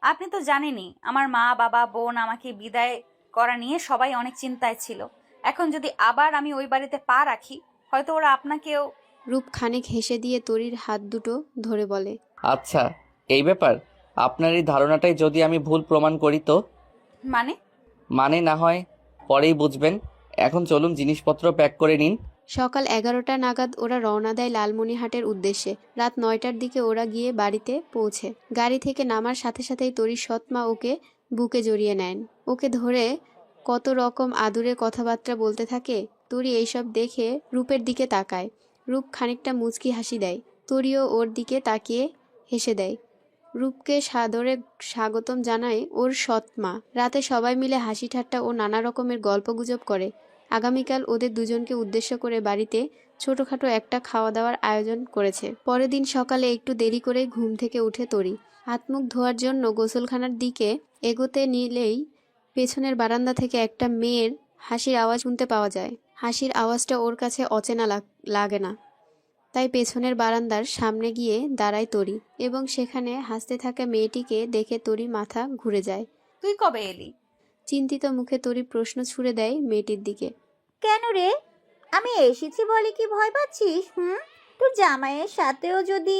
আপনি তো জানেনই আমার মা বাবা বোন আমাকে বিদায় করা নিয়ে সবাই অনেক চিন্তায় ছিল। এখন যদি আবার আমি ওই বাড়িতে পা রাখি, হয়তো ওরা আপনাকেও। রূপ খানিক হেসে দিয়ে তরির হাত দুটো ধরে বলে, আচ্ছা, এই ব্যাপার। আপনার এই ধারণাটাই যদি আমি ভুল প্রমাণ করি তো? মানে না হয় পরেই বুঝবেন। এখন চলুন, জিনিসপত্র প্যাক করে নিন। সকাল 11টা নাগাদ ওরা রওনা দেয় লালমনিহাটের উদ্দেশ্যে। রাত 9টার দিকে ওরা গিয়ে বাড়িতে পৌঁছে। গাড়ি থেকে নামার সাথে সাথেই তরির সৎমা ওকে বুকে জড়িয়ে নেন। ওকে ধরে কত রকম আদুরে কথাবার্তা বলতে থাকে। তরি এইসব দেখে রূপের দিকে তাকায়। রূপ খানিকটা মুচকি হাসি দেয়। তরিও ওর দিকে তাকিয়ে হেসে দেয়। রূপকে সাদরে স্বাগতম জানায় ওর সৎমা। রাতে সবাই মিলে হাসি ঠাট্টা ও নানা রকমের গল্পগুজব করে। আগামীকাল ওদের দুজনকে উদ্দেশ্য করে বাড়িতে ছোটখাটো একটা খাওয়া দাওয়ার আয়োজন করেছে। পরের দিন সকালে একটু দেরি করে ঘুম থেকে উঠে তরি হাত মুখ ধোয়ার জন্য গোসলখানার দিকে এগোতে নিলেই পেছনের বারান্দা থেকে একটা মেয়ের হাসির আওয়াজ শুনতে পাওয়া যায়। হাসির আওয়াজটা ওর কাছে অচেনা লাগে না। তাই পেছনের বারান্দার সামনে গিয়ে দাঁড়ায় তরি এবং সেখানে হাসতে থাকা মেয়েটিকে দেখে তরি মাথা ঘুরে যায়। তুই কবে এলি? চিন্তিত মুখে তরি প্রশ্ন ছুড়ে দেয় মেয়েটির দিকে। কেন রে? আমি এসেছি বলে কি ভয় পাচ্ছিস? তোর জামাইয়ের সাথেও যদি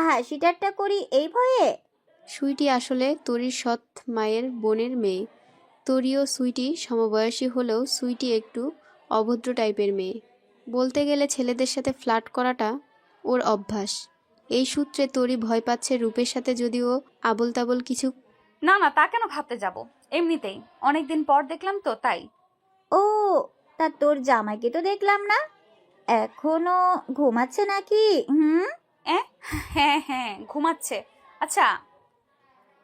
হাসি ঠাট্টা করি এই ভয়ে? সুইটি আসলে তরির সৎ মায়ের বোনের মেয়ে। তরি ও সুইটি সমবয়সী হলেও সুইটি একটু অভদ্র টাইপের মেয়ে। বলতে গেলে ছেলেদের সাথে ফ্লার্ট করাটা ওর অভ্যাস। এই সূত্রে তরি ভয় পাচ্ছে রূপের সাথে যদিও আবোল তাবোল কিছু। না না, তা কেন ভাবতে যাব? এমনিতেই অনেকদিন পর দেখলাম তো তাই। ও, তা তোর জামাইকে তো দেখলাম না, এখনো ঘুমাচ্ছে নাকি? হ্যাঁ হ্যাঁ, ঘুমাচ্ছে। আচ্ছা,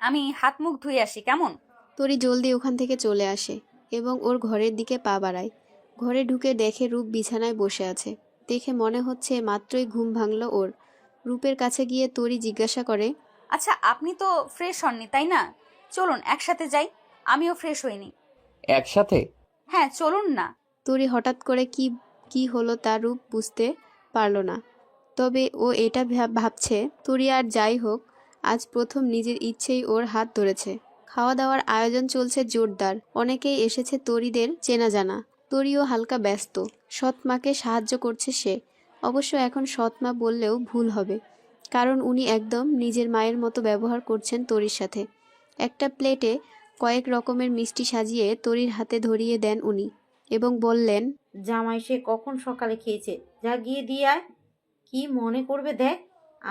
আমি হাত মুখ ধুয়ে আসি, কেমন? তরি জলদি ওখান থেকে চলে আসে এবং ওর ঘরের দিকে পা বাড়ায়। ঘরে ঢুকে দেখে রূপ বিছানায় বসে আছে। দেখে মনে হচ্ছে মাত্রই ঘুম ভাঙল ওর। রূপের কাছে গিয়ে তরি জিজ্ঞাসা করে, আচ্ছা, আপনি তো ফ্রেশ হননি তাই না? চলুন একসাথে যাই, আমিও ফ্রেশ হইনি। একসাথে? হ্যাঁ চলুন না। তরি হঠাৎ করে কি কি হলো তা রূপ বুঝতে পারল না। তবে ও এটা ভাবছে তরি আর যাই হোক আজ প্রথম নিজের ইচ্ছেই ওর হাত ধরেছে। খাওয়া দাওয়ার আয়োজন চলছে জোরদার। অনেকেই এসেছে তরিদের চেনা জানা। তরিও হালকা ব্যস্ত। সৎ মাকে সাহায্য করছে সে। অবশ্য এখন সৎ মা বললেও ভুল হবে, কারণ উনি একদম নিজের মায়ের মতো ব্যবহার করছেন তরির সাথে। একটা প্লেটে কয়েক রকমের মিষ্টি সাজিয়ে তরির হাতে ধরিয়ে দেন উনি এবং বললেন, জামাই সে কখন সকালে খেয়েছে, যা গিয়ে দিয়ে আয়। কি মনে করবে দেখ,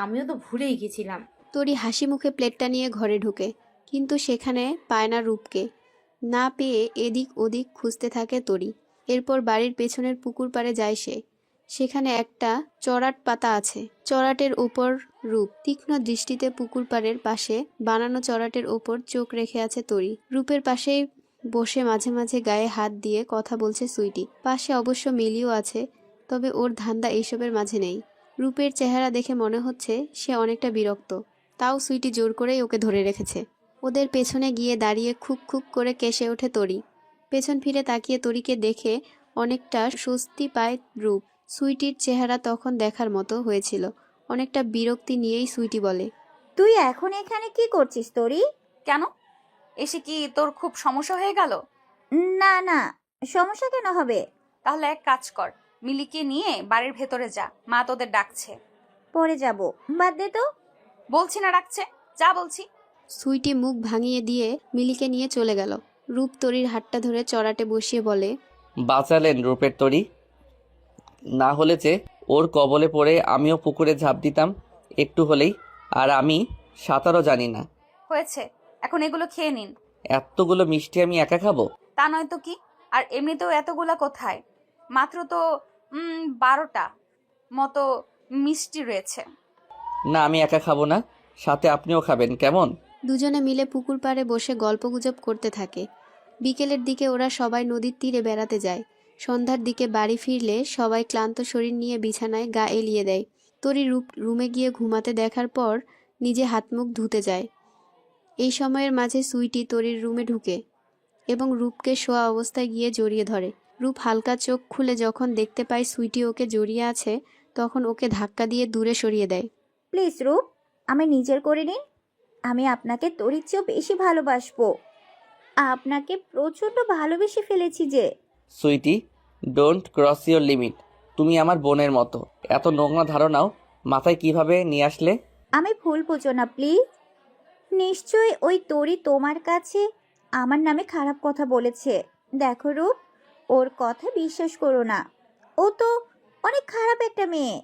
আমিও তো ভুলেই গেছিলাম। তরি হাসি মুখে প্লেটটা নিয়ে ঘরে ঢুকে, কিন্তু সেখানে পায় না রূপকে। না পেয়ে এদিক ওদিক খুঁজতে থাকে তরি। এরপর বাড়ির পেছনের পুকুর পাড়ে যায় সে। সেখানে একটা চড়াট পাতা আছে। চড়াটের ওপর রূপ তীক্ষ্ণ দৃষ্টিতে পুকুর পাড়ের পাশে বানানো চড়াটের ওপর চোখ রেখে আছে তরি। রূপের পাশেই বসে মাঝে মাঝে গায়ে হাত দিয়ে কথা বলছে সুইটি। পাশে অবশ্য মিলিও আছে, তবে ওর ধান্দা এইসবের মাঝে নেই। রূপের চেহারা দেখে মনে হচ্ছে সে অনেকটা বিরক্ত, তাও সুইটি জোর করেই ওকে ধরে রেখেছে। ওদের পেছনে গিয়ে দাঁড়িয়ে খুব খুব করে কেসে ওঠে তরি। পেছন ফিরে তাকিয়ে তরিকে দেখে অনেকটা স্বস্তি পায় রূপ। সুইটির চেহারা তখন দেখার মতো হয়েছিল। অনেকটা বিরক্তি নিয়েই সুইটি বলে, তুই এখন এখানে কি করছিস তরি? কেন, এসে কি তোর খুব সমস্যা হয়ে গেল? না না, সমস্যা কেন হবে? তাহলে এক কাজ কর, মিলিকে নিয়ে বাড়ির ভেতরে যা, মা তোদের ডাকছে। পরে যাব, বাদ দে তো। বলছি না ডাকছে, যা বলছি। সুইটি মুখ ভাঙিয়ে দিয়ে মিলিকে নিয়ে চলে গেল। রূপ তরির হাতটা ধরে চড়াটে বসিয়ে বলে, বাঁচালেন রূপের তরি, না হলে যে ওর কবলে পড়ে আমিও পুকুরে ঝাঁপ দিতাম একটু হলেই। আর আমি সাঁতারও জানি না। হয়েছে, এখন এগুলো খেয়ে নিন। এতগুলো মিষ্টি আমি একা খাবো? তা নয় তো কি, আর এমনিতেও এতগুলা কোথায়, মাত্র তো 12টা মতো মিষ্টি রয়েছে। না, আমি একা খাবো না, সাথে আপনিও খাবেন কেমন? দুজনে মিলে পুকুর পাড়ে বসে গল্পগুজব করতে থাকে। বিকেলের দিকে ওরা সবাই নদীর তীরে বেড়াতে যায়। সন্ধ্যার দিকে বাড়ি ফিরলে সবাই ক্লান্ত শরীর নিয়ে বিছানায় গা এলিয়ে দেয়। তরি রুমে গিয়ে ঘুমাতে দেখার পর নিজে হাত মুখ ধুতে যায়। এই সময়ের মাঝে সুইটি তরির রুমে ঢুকে এবং রূপকে শোয়া অবস্থায় গিয়ে জড়িয়ে ধরে। রূপ হালকা চোখ খুলে যখন দেখতে পায় সুইটি ওকে জড়িয়ে আছে, তখন ওকে ধাক্কা দিয়ে দূরে সরিয়ে দেয়। প্লিজ রূপ, আমি নিজের করে নিন। আমি আপনাকে তরির চেয়েও বেশি ভালোবাসবো। আপনাকে প্রচণ্ড ভালোবেসে ফেলেছি যে। Sweetie, don't cross your limit. তুমি আমার বোনের মতো। এত নোংরা ধারণাও মাথায় কিভাবে নিয়ে আসলে? আমি ভুল বুঝো না প্লিজ। নিশ্চয়ই ওই তরি তোমার কাছে আমার নামে খারাপ কথা বলেছে। দেখো রূপ, ওর কথা বিশ্বাস করো না। ও তো অনেক খারাপ একটা মেয়ে।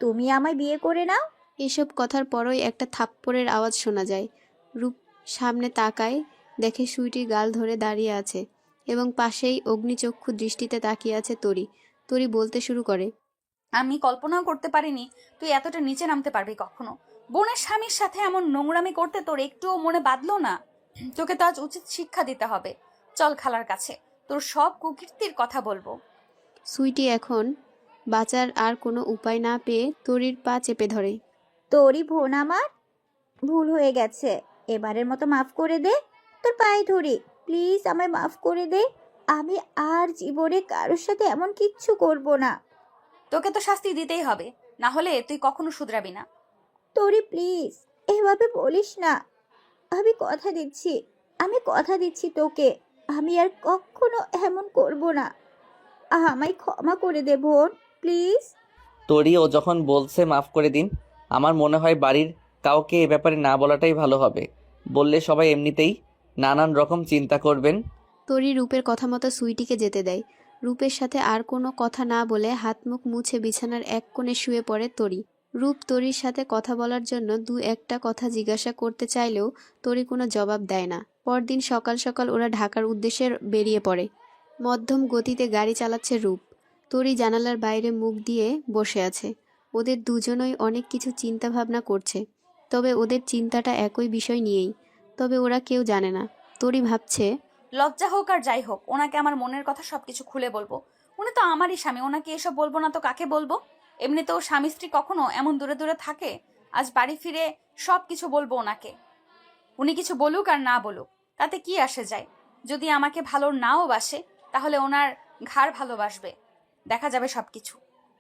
তুমি আমায় বিয়ে করে নাও। এসব কথার পরই একটা থাপ্পড়ের আওয়াজ শোনা যায়। রূপ সামনে তাকায়, দেখে সুইটির গাল ধরে দাঁড়িয়ে আছে এবং পাশেই অগ্নিচক্ষু দৃষ্টিতে তাকিয়ে আছে তরি। তরি বলতে শুরু করে, আমি কল্পনাও করতে পারিনি তুই এতটা নিচে নামতে পারবি কখনো। বোনের স্বামীর সাথে এমন নোংরামি করতে তোর একটুও মনে বাঁধলো না? তোকে তো আজ উচিত শিক্ষা দিতে হবে। চল খালার কাছে, তোর সব কুকীর্তির কথা বলবো। সুইটি এখন বাঁচার আর কোনো উপায় না পেয়ে তরির পা চেপে ধরে। তরি বোন আমার, ভুল হয়ে গেছে, এবারের মতো মাফ করে দে। তোর পায়ে ধরি, প্লিজ আমায় মাফ করে দে। আমি আর জীবনে কারোর সাথে এমন কিচ্ছু করব না। তোকে তো শাস্তি দিতেই হবে, না হলে তুই কখনো শুধরাবি না। তোরে প্লিজ এভাবে বলিস না। আমি কথা দিচ্ছি তোকে, আমি আর কখনো এমন করব না। আমায় ক্ষমা করে দে বোন, প্লিজ। তরি ও যখন বলছে মাফ করে দিন, আমার মনে হয় বাড়ির কাউকে এ ব্যাপারে না বলাটাই ভালো হবে। বললে সবাই এমনিতেই নানান রকম চিন্তা করবেন। তরি রূপের কথা মতো সুইটিকে যেতে দেয়। রূপের সাথে আর কোনো কথা না বলে হাত মুখ মুছে বিছানার এক কোণে শুয়ে পড়ে তরি। রূপ তরির সাথে কথা বলার জন্য দু একটা কথা জিজ্ঞাসা করতে চাইলেও তরি কোনো জবাব দেয় না। পরদিন সকাল সকাল ওরা ঢাকার উদ্দেশ্যে বেরিয়ে পড়ে। মধ্যম গতিতে গাড়ি চালাচ্ছে রূপ। তরি জানালার বাইরে মুখ দিয়ে বসে আছে। ওদের দুজনই অনেক কিছু চিন্তা ভাবনা করছে, তবে ওদের চিন্তাটা একই বিষয় নিয়েই। তবে ওরা কেউ জানে না। তরি ভাবছে, লজ্জা হোক আর যাই হোক, ওনাকে আমার মনের কথা সবকিছু খুলে বলবো। উনি তো আমারই স্বামী, ওনাকে এসব বলবো না তো কাকে বলবো? এমনিতেও স্বামী স্ত্রী কখনো এমন দূরে দূরে থাকে? আজ বাড়ি ফিরে সবকিছু বলবো ওনাকে। উনি কিছু বলুক আর না বলুক, তাতে কি আসে যায়? যদি আমাকে ভালো নাও বাসে, তাহলে ওনার ঘাড় ভালোবাসবে, দেখা যাবে সবকিছু।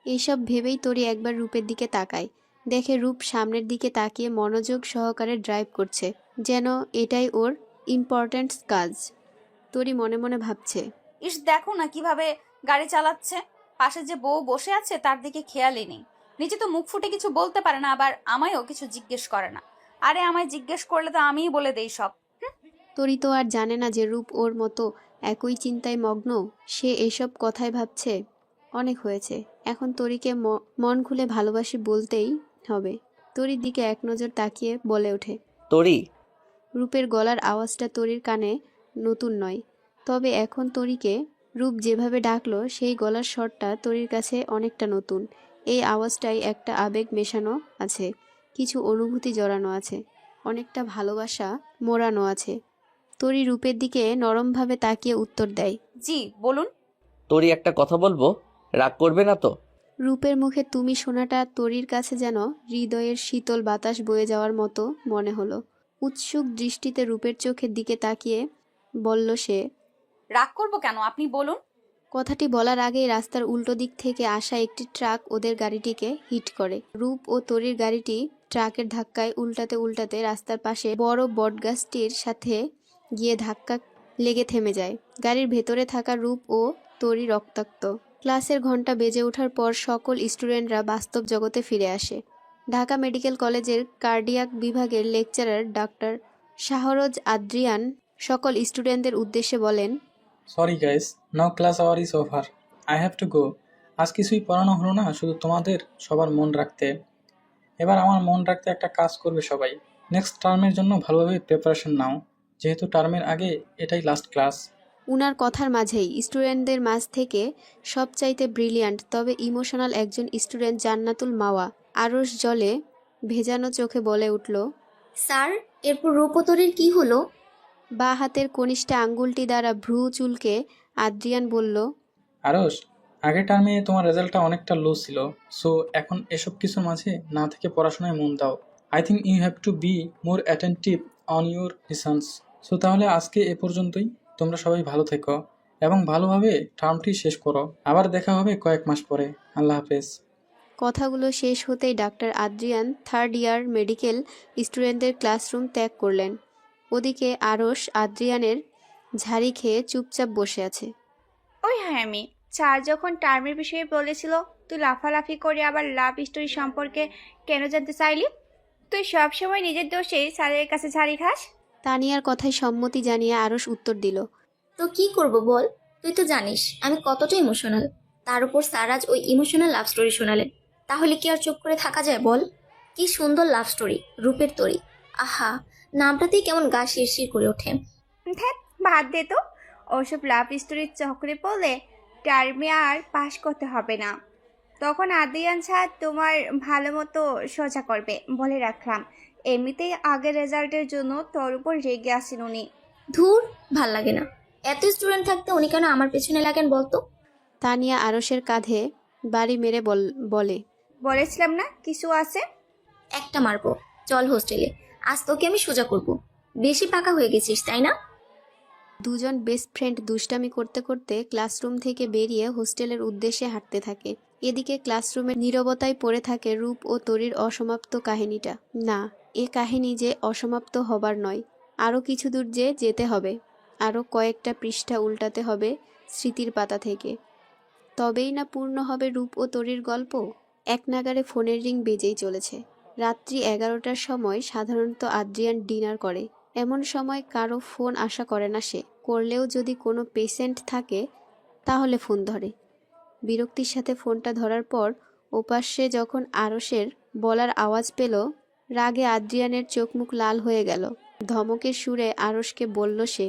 এইসব ভেবেই তরি একবার রূপের দিকে তাকায়। দেখে রূপ সামনের দিকে তাকিয়ে মনোযোগ সহকারে ড্রাইভ করছে, যেন এটাই ওর ইম্পর্ট্যান্ট কাজ। তরি মনে মনে ভাবছে, ইস, দেখো না কিভাবে গাড়ি চালাচ্ছে। পাশে যে বউ বসে আছে তার দিকে খেয়ালই নেই। নিজে তো মুখ ফুটে কিছু বলতে পারে না, আবার আমায়ও কিছু জিজ্ঞেস করে না। আরে আমায় জিজ্ঞেস করলে তো আমিই বলে দেই সব। তরি তো আর জানে না যে রূপ ওর মতো একই চিন্তায় মগ্ন। সে এসব কথাই ভাবছে। অনেক হয়েছে, এখন তরিকে মন খুলে ভালোবাসি বলতেই হবে। তরির দিকে এক নজর তাকিয়ে বলে ওঠে, তরি। রূপের গলার আওয়াজটা তরির কানে নতুন নয়, তবে এখন তরিকে রূপ যেভাবে ডাকলো সেই গলার স্বরটা তরির কাছে অনেকটা নতুন। এই আওয়াজটাই একটা আবেগ মেশানো আছে, কিছু অনুভূতি জড়ানো আছে, অনেকটা ভালোবাসা মোড়ানো আছে। তরি রূপের দিকে নরমভাবে তাকিয়ে উত্তর দেয়, জি বলুন। তরি, একটা কথা বলবো, রাগ করবে না তো? রূপের মুখে তুমি শোনাটা তরির কাছে যেন হৃদয়ের শীতল বাতাস বয়ে যাওয়ার মতো মনে হলো। উৎসুক দৃষ্টিতে রূপের চোখের দিকে তাকিয়ে বলল সে, রাগ করবো কেন, আপনি বলুন। কথাটি বলার আগেই রাস্তার উল্টো দিক থেকে আসা একটি ট্রাক ওদের গাড়িটিকে হিট করে। রূপ ও তরির গাড়িটি ট্রাকের ধাক্কায় উল্টাতে উল্টাতে রাস্তার পাশে বড় বটগাছটির সাথে গিয়ে ধাক্কা লেগে থেমে যায়। গাড়ির ভেতরে থাকা রূপ ও তরি রক্তাক্ত। ক্লাসের ঘন্টা বেজে ওঠার পর সকল স্টুডেন্টরা বাস্তব জগতে ফিরে আসে। ঢাকা মেডিকেল কলেজের কার্ডিয়াক বিভাগের লেকচারার ডাক্তার শাহরোজ আদ্রিয়ান সকল স্টুডেন্টদের উদ্দেশ্যে বলেন, sorry guys, now class hour is over, I have to go. আজ কিছুই পড়ানো হলো না, শুধু তোমাদের সবার মন রাখতে। এবার আমার মন রাখতে একটা কাজ করবে সবাই। নেক্সট টার্মের জন্য ভালোভাবে প্রিপারেশন নাও, যেহেতু টার্মের আগে এটাই লাস্ট ক্লাস। উনার কথার মাঝেই স্টুডেন্টদের মাঝ থেকে সবচাইতে ব্রিলিয়ান্ট তবে ইমোশনাল একজন স্টুডেন্ট জান্নাতুল মাওয়া আরশ জলে ভেজানো চোখে বলে উঠল, স্যার, এরপর রূপতরীর কি হলো? বাঁ হাতের কনিষ্ঠ আঙ্গুলটি দ্বারা ভ্রু চুলকে আদ্রিয়ান বলল, আরশ, আগের টার্মে তোমার রেজাল্টটা অনেকটা লো ছিল, সো এখন এসব কিছুর মাঝে না থেকে পড়াশোনায় মন দাও। I think you have to be more attentive on your lessons. So তাহলে আজকে এ পর্যন্তই। তোমরা সবাই ভালো থেকো এবং ভালোভাবে টার্মটি শেষ করো। আবার দেখা হবে কয়েক মাস পরে। আল্লাহ হাফেজ। কথাগুলো শেষ হতেই doctor Adrian third year medical স্টুডেন্টদের ক্লাসরুম ত্যাগ করলেন। ওদিকে আরশ আদ্রিয়ানের ঝাড়ি খেয়ে চুপচাপ বসে আছে। ওই হ্যাঁ, আমি স্যার যখন টার্মের বিষয়ে বলেছিল তুই লাফালাফি করে আবার লাভ স্টোরি সম্পর্কে কেন জানতে চাইলি? তুই সবসময় নিজের দোষে স্যারের কাছে ঝাড়ি খাস। তানিয়ার কথায় সম্মতি জানিয়ে আরশ উত্তর দিল, তো কি করব বল? তুই তো জানিস আমি কতটা ইমোশনাল। তার উপর স্যার আজ ওই ইমোশনাল লাভ স্টোরি শোনালেন, তাহলে কি আর চুপ করে থাকা যায় বল? কি সুন্দর লাভ স্টোরি, রূপের তরী। আহা, নামটাতেই কেমন গা শিরশির করে ওঠে। ধ্যাত, বাদ দে তো। ওসব লাভ স্টোরির চক্রে পড়লে টার্মে আর পাশ করতে হবে না। তখন আদিয়ান স্যার তোমার ভালো মতো সোজা করবে, বলে রাখলাম। এমনিতেই আগের রেজাল্টের জন্য তোর উপর রেগে আসেন উনি। ধুর, ভাল লাগে না। এত স্টুডেন্ট থাকতে উনি কেন আমার পেছনে লাগেন বলতো? তানিয়া আরশের কাঁধে বাড়ি মেরে বলে, বলেছিলাম না কিছু আছে? একটা মারবো। চল হোস্টেলে, আজ তোকে আমি সোজা করব। বেশি পাকা হয়ে গেছিস তাই না? দুজন বেস্ট ফ্রেন্ড দুষ্টামি করতে করতে ক্লাসরুম থেকে বেরিয়ে হোস্টেলের উদ্দেশ্যে হাঁটতে থাকে। এদিকে ক্লাসরুমের নীরবতায় পড়ে থাকে রূপ ও তরির অসমাপ্ত কাহিনীটা। না, এ কাহিনী যে অসমাপ্ত হবার নয়, আরও কিছু দূর যে যেতে হবে, আরও কয়েকটা পৃষ্ঠা উল্টাতে হবে স্মৃতির পাতা থেকে, তবেই না পূর্ণ হবে রূপ ও তরির গল্প। এক নাগারে ফোনের রিং বেজেই চলেছে। রাত্রি 11টার সময় সাধারণত আদ্রিয়ান ডিনার করে। এমন সময় কারো ফোন আশা করে না সে, করলেও যদি কোনো পেশেন্ট থাকে তাহলে ফোন ধরে। বিরক্তির সাথে ফোনটা ধরার পর ওপাশে যখন আরশের বলার আওয়াজ পেল, রাগে আদ্রিয়ানের চোখ মুখ লাল হয়ে গেল। ধমকের সুরে আরশকে বলল সে,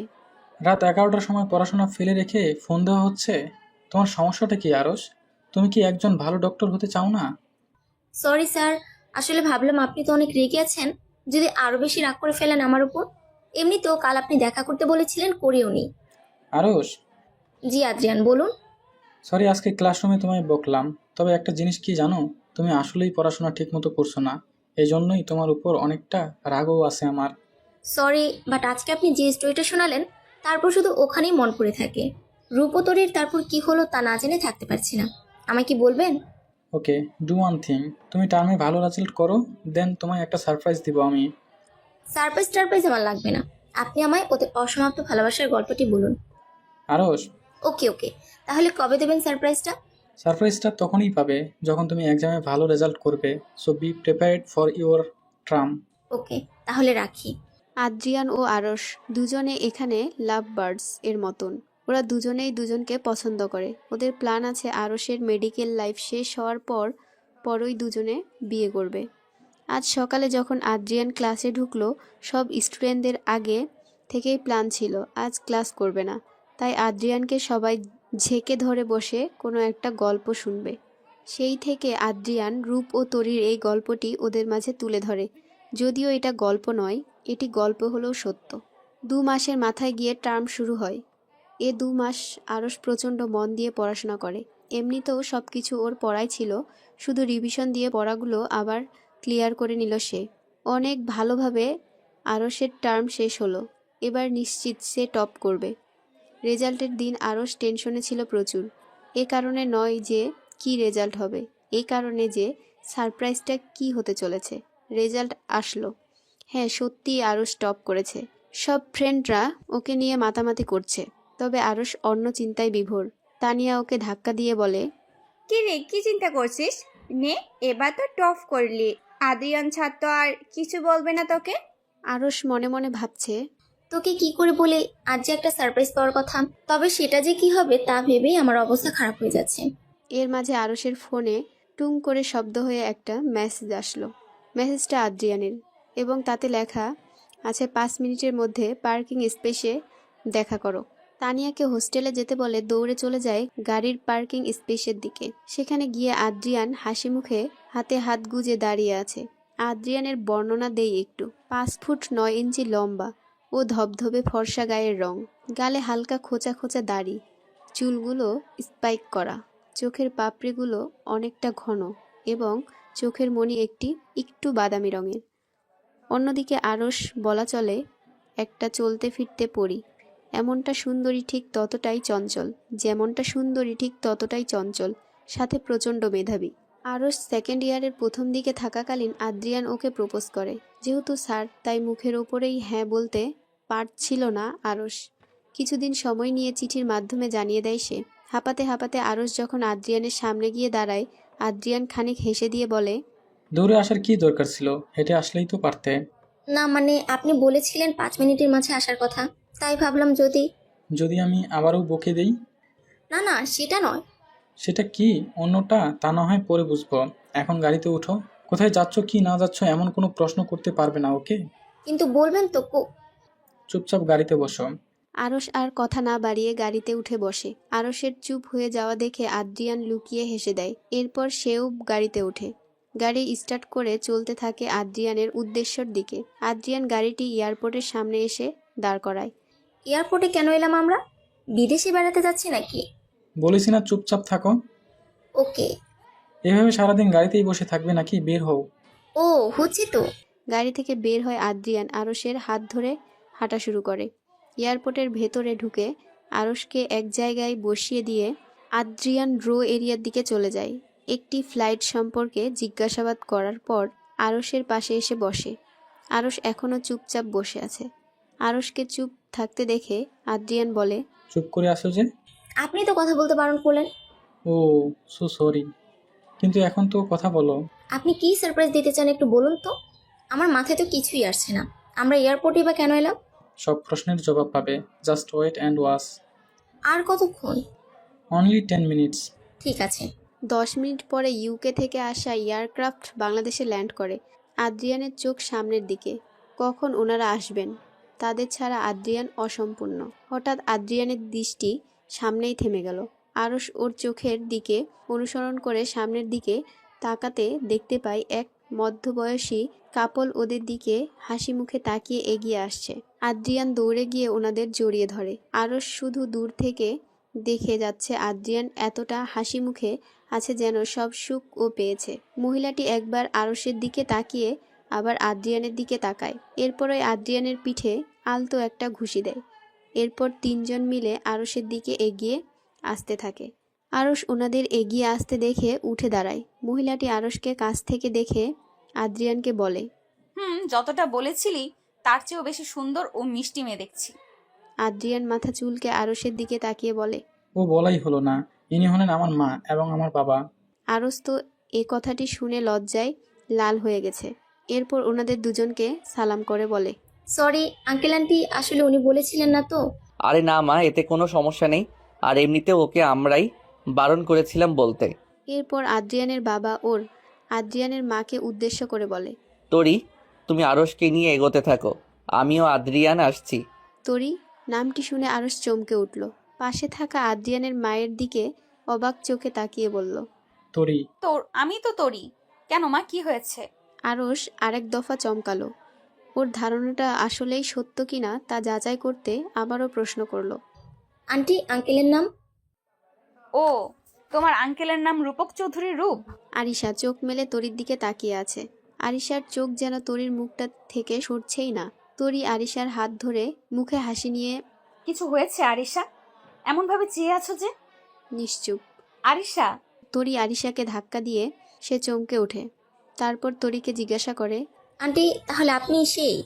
রাত 11টার সময় পড়াশোনা ফেলে রেখে ফোন দেওয়া হচ্ছে? তোমার সমস্যাটা কি আরশ? তুমি কি একজন ভালো ডক্টর হতে চাও না? সরি স্যার, আসলে ভাবলাম আপনি তো অনেক রেগে আছেন, যদি আরো বেশি রাগ করে ফেলেন আমার উপর। এমনিতেও কাল আপনি দেখা করতে বলেছিলেন, করিও নি। আরশ, জি আদ্রিয়ান, বলুন। সরি আজকে ক্লাসরুমে তোমায় বকলাম, তবে একটা জিনিস কি জানো, তুমি আসলেই পড়াশোনা ঠিকমতো করছো না, এই জন্যই তোমার উপর অনেকটা রাগও আছে আমার। সরি, বাট আজকে আপনি যে স্টোরিটা শোনালেন তারপর শুধু ওখানেই মন পড়ে থাকে। রূপতরীর তারপর কি হলো তা না জেনে থাকতে পারছি না, আমায় কি বলবেন? ওকে, ডু ওয়ান থিং, তুমি টার্মে ভালো রেজাল্ট করো, দেন তোমায় একটা সারপ্রাইজ দিব আমি। সারপ্রাইজ টারপ্রাইজ আমার লাগবে না, আপনি আমায় ওদের অসমাপ্ত ভালোবাসার গল্পটি বলুন। আরশ, ওকে ওকে, তাহলে কবে দেবেন সারপ্রাইজটা? সারপ্রাইজটা তখনই পাবে যখন তুমি এক্সামে ভালো রেজাল্ট করবে, so be prepared for your term. Okay, তাহলে রাখি। আদ্রিয়ান ও আরশ দুজনে এখানে লাভ বার্ডস এর মতন। ওরা দুজনেই দুজনকে পছন্দ করে। ওদের প্ল্যান আছে আরশের মেডিকেল লাইফ শেষ হওয়ার পরই দুজনে বিয়ে করবে। আজ সকালে যখন আদ্রিয়ান ক্লাসে ঢুকলো, সব স্টুডেন্টদের আগে থেকেই প্ল্যান ছিল আজ ক্লাস করবে না, তাই আদ্রিয়ানকে সবাই ঝেঁকে ধরে বসে কোনো একটা গল্প শুনবে। সেই থেকে আদ্রিয়ান রূপ ও তরির এই গল্পটি ওদের মাঝে তুলে ধরে। যদিও এটা গল্প নয়, এটি গল্প হলেও সত্য। 2 মাসের মাথায় গিয়ে টার্ম শুরু হয়। এ 2 মাস আরশ প্রচণ্ড মন দিয়ে পড়াশোনা করে। এমনিতেও সব কিছু ওর পড়াই ছিল, শুধু রিভিশন দিয়ে পড়াগুলো আবার ক্লিয়ার করে নিল সে। অনেক ভালোভাবে আরশের টার্ম শেষ হলো। এবার নিশ্চিত সে টপ করবে। রেজাল্টের দিন আরশ টেনশনে ছিল প্রচুর। এ কারণে নয় যে কি রেজাল্ট হবে, এই কারণে যে সারপ্রাইজটা কি হতে চলেছে। রেজাল্ট আসলো। হ্যাঁ, সত্যিই আরশ টপ করেছে। সব ফ্রেন্ডরা ওকে নিয়ে মাতামাতি করছে, তবে আরশ অন্য চিন্তায় বিভোর। তানিয়া ওকে ধাক্কা দিয়ে বলে, কি রে, কি চিন্তা করছিস? নে, এবার তো টপ করলি, আদ্রিয়ান ছাড় তো আর কিছু বলবে না তোকে। আরশ মনে মনে ভাবছে, তোকে কি করে বলে আজ যে একটা সারপ্রাইজ পাওয়ার কথা, তবে সেটা যে কি হবে তা ভেবেই আমার অবস্থা খারাপ হয়ে যাচ্ছে। এর মাঝে আরশের ফোনে টুং করে শব্দ হয়ে একটা মেসেজ আসলো। মেসেজটা আদ্রিয়ানের এবং তাতে লেখা আছে 5 মিনিটের মধ্যে পার্কিং স্পেসে দেখা করো। তানিয়াকে হোস্টেলে যেতে বলে দৌড়ে চলে যায় গাড়ির পার্কিং স্পেসের দিকে। সেখানে গিয়ে আদ্রিয়ান হাসি মুখে হাতে হাত গুজে দাঁড়িয়ে আছে। আদ্রিয়ানের বর্ণনা দেই একটু। 5 ফুট 9 ইঞ্চি লম্বা ও ধবধবে ফর্সা গায়ের রং, গালে হালকা খোঁচা খোঁচা দাড়ি, চুলগুলো স্পাইক করা, চোখের পাপড়িগুলো অনেকটা ঘন এবং চোখের মণি একটু বাদামি রঙের। অন্যদিকে আরশ বলা চলে একটা চলতে ফিরতে পরি। যেমনটা সুন্দরী ঠিক ততটাই চঞ্চল, সাথে প্রচণ্ড মেধাবী। আরশ সেকেন্ড ইয়ারের প্রথম দিকে থাকাকালীন আদ্রিয়ান ওকে প্রপোজ করে। যেহেতু স্যার, তাই মুখের ওপরেই হ্যাঁ বলতে পারছিল না আরশ। কিছুদিন সময় নিয়ে চিঠির মাধ্যমে জানিয়ে দেয় সে। হাঁপাতে হাঁপাতে আরশ যখন আদ্রিয়ানের সামনে গিয়ে দাঁড়ায়, আদ্রিয়ান খানিক হেসে দিয়ে বলে, দৌড়ে আসার কি দরকার ছিল, হেঁটে আসলেই তো পারতে। না মানে আপনি বলেছিলেন 5 মিনিটের মাঝে আসার কথা, তাই ভাবলাম যদি আমি আবারও বকে দেই। না না, সেটা নয়। সেটা কি অন্যটা, তা না হয় পরে বুঝবো। এখন গাড়িতে উঠো। কোথায় যাচ্ছ কি না যাচ্ছ এমন কোনো প্রশ্ন করতে পারবে না, ওকে? কিন্তু বলবেন তো চুপচাপ গাড়িতে বসো। আরশ আর কথা না বাড়িয়ে গাড়িতে উঠে বসে। আরশের চুপ হয়ে যাওয়া দেখে আদ্রিয়ান লুকিয়ে হেসে দেয়। এরপর সেও গাড়িতে ওঠে। গাড়ি স্টার্ট করে চলতে থাকে আদ্রিয়ানের উদ্দেশ্যের দিকে। আদ্রিয়ান গাড়িটি এয়ারপোর্টের সামনে এসে দাঁড় করায়। এয়ারপোর্টে কেন এলাম আমরা? বিদেশে বেড়াতে যাচ্ছি নাকি? বলেছি না চুপচাপ থাকো। ওকে। এভাবে সারাদিন গাড়িতেই বসে থাকবে নাকি? বের হও। ও হচ্ছে তো। গাড়ি থেকে বের হয় আদ্রিয়ান আরশের হাত ধরে হাঁটা শুরু করে। এয়ারপোর্টের ভেতরে ঢুকে আরশকে এক জায়গায় বসিয়ে দিয়ে আদ্রিয়ান রো এরিয়ার দিকে চলে যায়। একটি ফ্লাইট সম্পর্কে জিজ্ঞাসাবাদ করার পর আরশের পাশে এসে বসে। আরশ এখনও চুপচাপ বসে আছে। আরশকে চুপ থাকতে দেখে আদ্রিয়ান বলে, চুপ করে আসো যে? আপনি তো কথা বলতে বারণ করলেন। ও সো সরি, কিন্তু এখন তো কথা বলো। আপনি কি সারপ্রাইজ দিতে চান একটু বলুন তো। আমার মাথায় তো কিছুই আসছে না। আমরা এয়ারপোর্টে বা কেন এলাম? সব প্রশ্নের জবাব পাবে, জাস্ট ওয়েট অ্যান্ড ওয়াচ। আর কতক্ষণ? Only 10 minutes. ঠিক আছে। 10 মিনিট পরে ইউকে থেকে আসা এয়ারক্রাফট বাংলাদেশে ল্যান্ড করে। আদ্রিয়ানের চোখ সামনের দিকে। কখন ওনারা আসবেন? তাদের ছাড়া আদ্রিয়ান অসম্পূর্ণ। হঠাৎ আদ্রিয়ানের দৃষ্টি সামনেই থেমে গেল। আরশ ওর চোখের দিকে অনুসরণ করে সামনের দিকে তাকাতে দেখতে পায় এক মধ্যবয়সী কাপল ওদের দিকে হাসি মুখে তাকিয়ে এগিয়ে আসছে। আদ্রিয়ান দৌড়ে গিয়ে ওনাদের জড়িয়ে ধরে। আরশ শুধু দূর থেকে দেখে যাচ্ছে আদ্রিয়ান এতটা হাসি মুখে আছে যেন সব সুখ ও পেয়েছে। মহিলাটি একবার আরশের দিকে তাকিয়ে আবার আদ্রিয়ানের দিকে তাকায়। এরপরই আদ্রিয়ানের পিঠে আলতো একটা ঘুষি দেয়। এরপর তিনজন মিলে আরশের দিকে এগিয়ে আসতে থাকে। আরশ ওনাদের এগিয়ে আসতে দেখে উঠে দাঁড়ায়। মহিলাটি আরশকে কাছ থেকে দেখে আদ্রিয়ানকে বলে, যতটা বলেছিলি তার চেয়েও বেশি সুন্দর ও মিষ্টি মেয়ে দেখছি। আদ্রিয়ান মাথা চুলকে আরশের দিকে তাকিয়ে বলে, ও বলাই হলো না, ইনি হলেন আমার মা এবং আমার বাবা। আরশ তো এ কথাটি শুনে লজ্জায় লাল হয়ে গেছে। এরপর ওনাদের দুজনকে সালাম করে বলে, সরি আঙ্কেল আন্টি, আসলে উনি বলেছিলেন না তো। আরে না মা, এতে কোনো সমস্যা নেই। আর এমনিতেও ওকে আমরাই বারণ করেছিলাম বলতে। এরপর আদ্রিয়ানের বাবা ওর আদ্রিয়ানের মাকে উদ্দেশ্য করে বলে, তরি, তুমি আরশকে নিয়ে এগোতে থাকো, আমিও আদ্রিয়ান আসছি। তরি নামটি শুনে আরশ চমকে উঠল। পাশে থাকা আদ্রিয়ানের মায়ের দিকে অবাক চোখে তাকিয়ে বলল, তরি। আমি তো তরি। কেন মা, কি হয়েছে? আরশ আরেক দফা চমকালো। ওর ধারণাটা আসলেই সত্য কিনা তা যাচাই করতে আবারও প্রশ্ন করলো, আন্টি, আঙ্কেলের নাম? ও, তোমার আঙ্কেলের নাম রূপক চৌধুরী রূপ? আরিশা চোখ মেলে তরির দিকে তাকিয়ে আছে। আরিশার চোখ যেন তরির মুখটা থেকে সরছেই না। তরি আরিশার হাত ধরে মুখে হাসি নিয়ে, কিছু হয়েছে আরিশা? এমন ভাবে চেয়ে আছো যে? নিশ্চুপ। আরিশা। তরি আরিশাকে ধাক্কা দিয়ে সে চমকে ওঠে। তারপর তরিকে জিজ্ঞাসা করে, আন্টি, তাহলে আপনি সেই?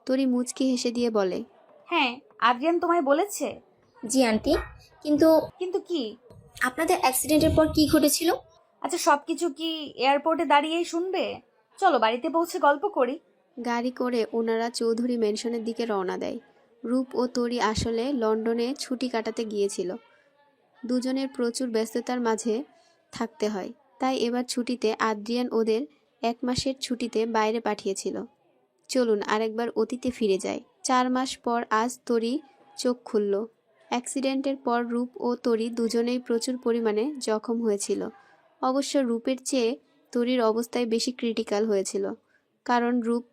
তরি মুচকি হেসে দিয়ে বলে, হ্যাঁ, আদ্রিয়ান তোমায় বলেছে। জি আন্টি। কিন্তু কিন্তু কি? আপনাদের অ্যাক্সিডেন্টের পর কি ঘটেছিল? আচ্ছা, সবকিছু কি এয়ারপোর্টে দাঁড়িয়েই শুনবে? চলো বাড়িতে পৌঁছে গল্প করি। গাড়ি করে ওনারা চৌধুরী ম্যানশনের দিকে রওনা দেয়। রূপ ও তরি আসলে লন্ডনে ছুটি কাটাতে গিয়েছিল। দুজনের প্রচুর ব্যস্ততার মাঝে থাকতে হয়, তাই এবার ছুটিতে আদ্রিয়ান ওদের 1 মাসের ছুটিতে বাইরে পাঠিয়েছিল। চলুন আরেকবার অতীতে ফিরে যায়। 4 মাস পর আজ তরি চোখ খুলল। অ্যাক্সিডেন্টের পর রূপ ও তরি দুজনেই প্রচুর পরিমাণে জখম হয়েছিল। অবশ্য রূপের চেয়ে তরির অবস্থায় বেশি ক্রিটিক্যাল হয়েছিল, কারণ রূপ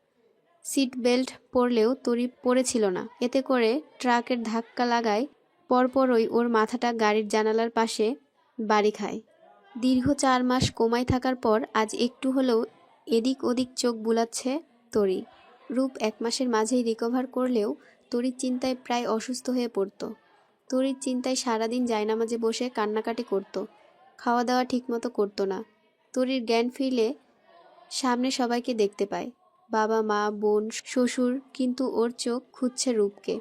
সিট বেল্ট পরলেও তরি পরেছিল না। এতে করে ট্রাকের ধাক্কা লাগায় পরপরই ওর মাথাটা গাড়ির জানালার পাশে বাড়ি খায়। দীর্ঘ 4 মাস কোমায় থাকার পর আজ একটু হলেও এদিক ওদিক চোখ বুলাচ্ছে তরি। রূপ 1 মাসের মাঝেই রিকভার করলেও তরির চিন্তায় প্রায় অসুস্থ হয়ে পড়ত। তরির চিন্তায় সারাদিন জায়নামাজে বসে কান্নাকাটি করত। খাওয়া দাওয়া ঠিকমতো করতো না। তরির জ্ঞান ফিরলে সামনে সবাইকে দেখতে পায়, বাবা মা বোন শ্বশুর, কিন্তু ওর চোখ খুঁজছে রূপকে।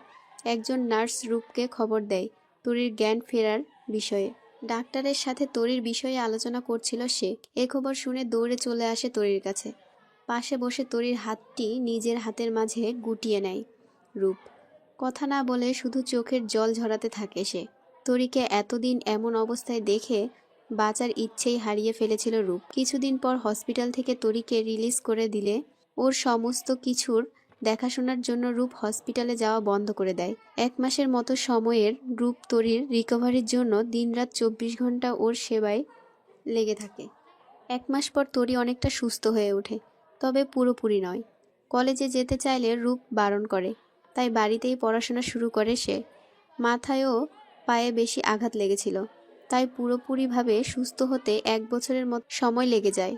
একজন নার্স রূপকে খবর দেয় তরির জ্ঞান ফেরার বিষয়ে। ডাক্তারের সাথে তরির বিষয়ে আলোচনা করছিল সে। এ খবর শুনে দৌড়ে চলে আসে তরির কাছে। পাশে বসে তরির হাতটি নিজের হাতের মাঝে গুটিয়ে নেয় রূপ। কথা না বলে শুধু চোখের জল ঝরাতে থাকে সে। তরিকে এতদিন এমন অবস্থায় দেখে বাঁচার ইচ্ছেই হারিয়ে ফেলেছিল রূপ। কিছুদিন পর হসপিটাল থেকে তরিকে রিলিজ করে দিলে ওর সমস্ত কিছুর দেখাশোনার জন্য রূপ হসপিটালে যাওয়া বন্ধ করে দেয়। 1 মাসের মতো সময়ের রূপ তরির রিকভারির জন্য দিনরাত 24 ঘন্টা ওর সেবায় লেগে থাকে। 1 মাস পর তরি অনেকটা সুস্থ হয়ে ওঠে, তবে পুরোপুরি নয়। কলেজে যেতে চাইলে রূপ বারণ করে, তাই বাড়িতেই পড়াশোনা শুরু করে সে। মাথায়ও পায়ে বেশি আঘাত লেগেছিল, তাই পুরোপুরিভাবে সুস্থ হতে 1 বছরের মতো সময় লেগে যায়।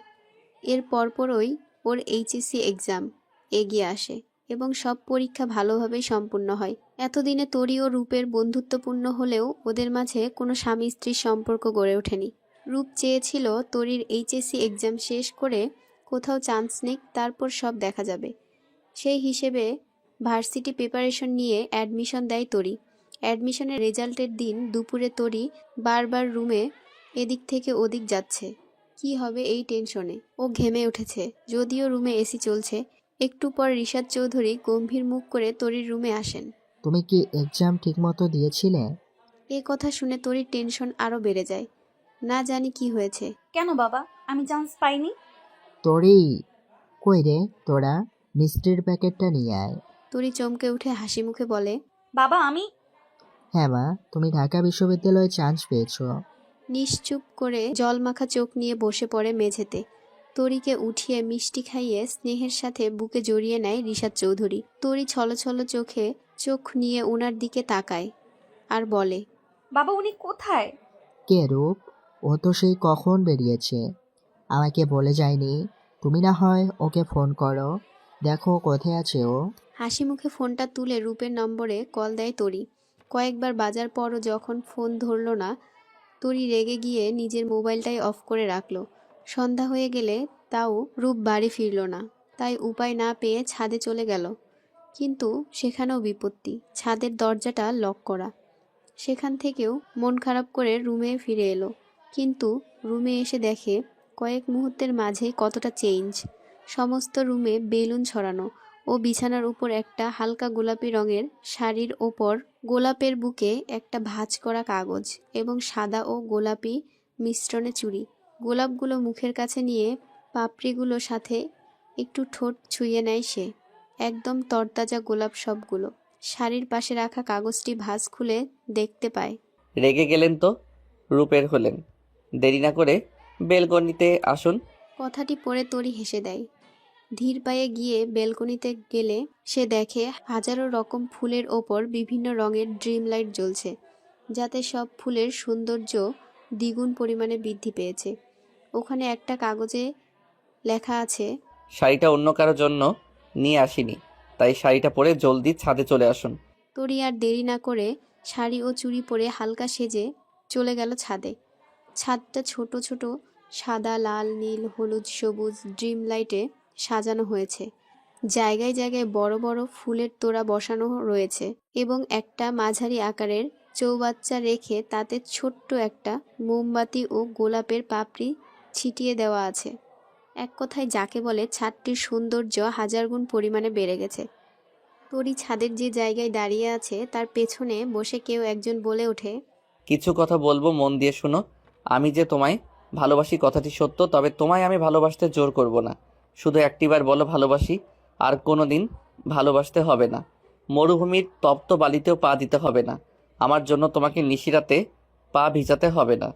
এর পরপরই ওর এইচএসসি এক্সাম এগিয়ে আসে। এবং সব পরীক্ষা ভালোভাবেই সম্পূর্ণ হয়। এতদিনে তরি ও রূপের বন্ধুত্বপূর্ণ হলেও ওদের মাঝে কোনো স্বামী স্ত্রীর সম্পর্ক গড়ে ওঠেনি। রূপ চেয়েছিল তরির এইচএসসি এক্সাম শেষ করে কোথাও চান্স নিক, তারপর সব দেখা যাবে। সেই হিসেবে ভার্সিটি প্রিপারেশন নিয়ে অ্যাডমিশন দেয় তরি। অ্যাডমিশনের রেজাল্টের দিন দুপুরে তরি বারবার রুমে এদিক থেকে ওদিক যাচ্ছে। কি হবে এই টেনশনে ও ঘেমে উঠেছে। যদিও রুমে এসি চলছে। একটু পর রিশাদ চৌধুরী গম্ভীর মুখ করে তরির রুমে আসেন। তুমি কি এক্সাম ঠিকমতো দিয়েছিলে? এ কথা শুনে তরির টেনশন আরও বেড়ে যায়। না জানি কি হয়েছে। কেন বাবা, আমি চান্স পাইনি? তোরি, কই রে তোরা? মিষ্টির প্যাকেটটা নিয়ে আয়। তরি চমকে উঠে হাসি মুখে বলে, বাবা আমি। হ্যাঁ মা, তুমি ঢাকা বিশ্ববিদ্যালয়ে চান্স পেয়েছো। নিশ্চুপ করে জলমাখা চোখ নিয়ে বসে পড়ে মেঝেতে। তরিকে উঠিয়ে মিষ্টি খাইয়ে স্নেহের সাথে বুকে জড়িয়ে নেয় রিশাদ চৌধুরী। তরি ছলছল চোখে চোখ নিয়ে ওনার দিকে তাকায় আর বলে, বাবা উনি কোথায়? কে রূপ? ও তো সেই কখন বেরিয়েছে, আমাকে বলে যায়নি। তুমি না হয় ওকে ফোন করো, দেখো কোথায় আছে ও। হাসি মুখে ফোনটা তুলে রূপের নম্বরে কল দেয় তরি। কয়েকবার বাজার পরও যখন ফোন ধরল না, তরি রেগে গিয়ে নিজের মোবাইলটাই অফ করে রাখলো। সন্ধ্যা হয়ে গেলে তাও রূপ বাড়ি ফিরল না। তাই উপায় না পেয়ে ছাদে চলে গেল। কিন্তু সেখানেও বিপত্তি, ছাদের দরজাটা লক করা। সেখান থেকেও মন খারাপ করে রুমে ফিরে এলো। কিন্তু রুমে এসে দেখে কয়েক মুহূর্তের মাঝেই কতটা চেঞ্জ। সমস্ত রুমে বেলুন ছড়ানো ও বিছানার উপর একটা হালকা গোলাপি রঙের শাড়ির ওপর গোলাপের বুকে একটা ভাঁজ করা কাগজ এবং সাদা ও গোলাপি মিশ্রণে চুড়ি। গোলাপগুলো মুখের কাছে নিয়ে পাপড়িগুলোর সাথে একটু ঠোঁট ছুঁয়ে নেয় সে। একদম তরতাজা গোলাপ সবগুলো। শাড়ির পাশে রাখা কাগজটি ভাঁজ খুলে দেখতে পায়। রেগে গেলেন তো? রূপের হলেন। দেরি না করে বেলকনিতে আসুন। কথাটি পড়ে তরি হেসে দেয়। ধীর পায়ে গিয়ে বেলকনিতে গেলে সে দেখে হাজারো রকম ফুলের ওপর বিভিন্ন রঙের ড্রিম লাইট জ্বলছে, যাতে সব ফুলের সৌন্দর্য দ্বিগুণ পরিমাণে বৃদ্ধি পেয়েছে। ওখানে একটা কাগজে লেখা আছে, শাড়িটা অন্য কারো জন্য নিয়ে আসিনি, তাই শাড়িটা পরে জলদি ছাদে চলে আসুন। তরি আর দেরি না করে শাড়ি ও চুড়ি পরে হালকা সেজে চলে গেল ছাদে। ছাদটা ছোট ছোট সাদা, লাল, নীল, হলুদ, সবুজ ড্রিম লাইটে সাজানো হয়েছে। জায়গায় জায়গায় বড় বড় ফুলের তোড়া বসানো রয়েছে এবং একটা মাঝারি আকারের চৌবাচ্চা রেখে তাতে ছোট্ট একটা মোমবাতি ও গোলাপের পাপড়ি ছিটিয়ে দেওয়া আছে। এক কথায় যাকে বলে ছাদটির সৌন্দর্য হাজার গুণ পরিমাণে বেড়ে গেছে। তরি ছাদের যে জায়গায় দাঁড়িয়ে আছে তার পেছনে বসে কেউ একজন বলে ওঠে, কিছু কথা বলবো, মন দিয়ে শুনো। আমি যে তোমায় ভালোবাসি কথাটি সত্য, তবে তোমায় আমি ভালোবাসতে জোর করব না। শুধু একটিবার বলো ভালোবাসি, আর কোনো দিন ভালোবাসতে হবে না। মরুভূমির তপ্ত বালিতেও পা দিতে হবে না। আমার জন্য তোমাকে নিশিরাতে পা ভিজাতে হবে না।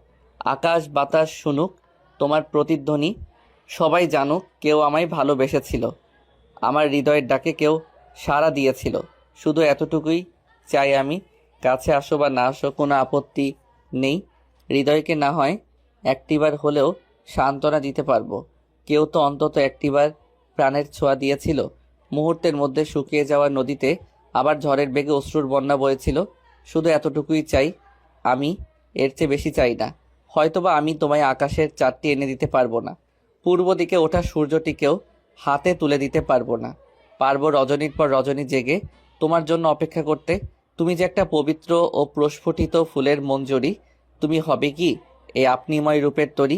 আকাশ বাতাস শুনুক তোমার প্রতিধ্বনি, সবাই জানুক কেউ আমায় ভালোবেসেছিল, আমার হৃদয়ের ডাকে কেউ সাড়া দিয়েছিল। শুধু এতটুকুই চাই আমি। কাছে আসো বা না আসো কোনো আপত্তি নেই। হৃদয়কে না হয় একটিবার হলেও সান্ত্বনা দিতে পারবো। কেউ তো অন্তত একটিবার প্রাণের ছোঁয়া দিয়েছিল। মুহূর্তের মধ্যে শুকিয়ে যাওয়া নদীতে আবার ঝড়ের বেগে অশ্রুর বন্যা বয়েছিল। শুধু এতটুকুই চাই আমি, এর চেয়ে বেশি চাই না। হয়তোবা আমি তোমায় আকাশের চাঁদটি এনে দিতে পারবো না, পূর্ব দিকে ওঠা সূর্যটিকেও হাতে তুলে দিতে পারবো না। পারবো রজনীর পর রজনী জেগে তোমার জন্য অপেক্ষা করতে। তুমি যে একটা পবিত্র ও প্রস্ফুটিত ফুলের মঞ্জরি, তুমি হবে কি এই আপনিময় রূপের তরি?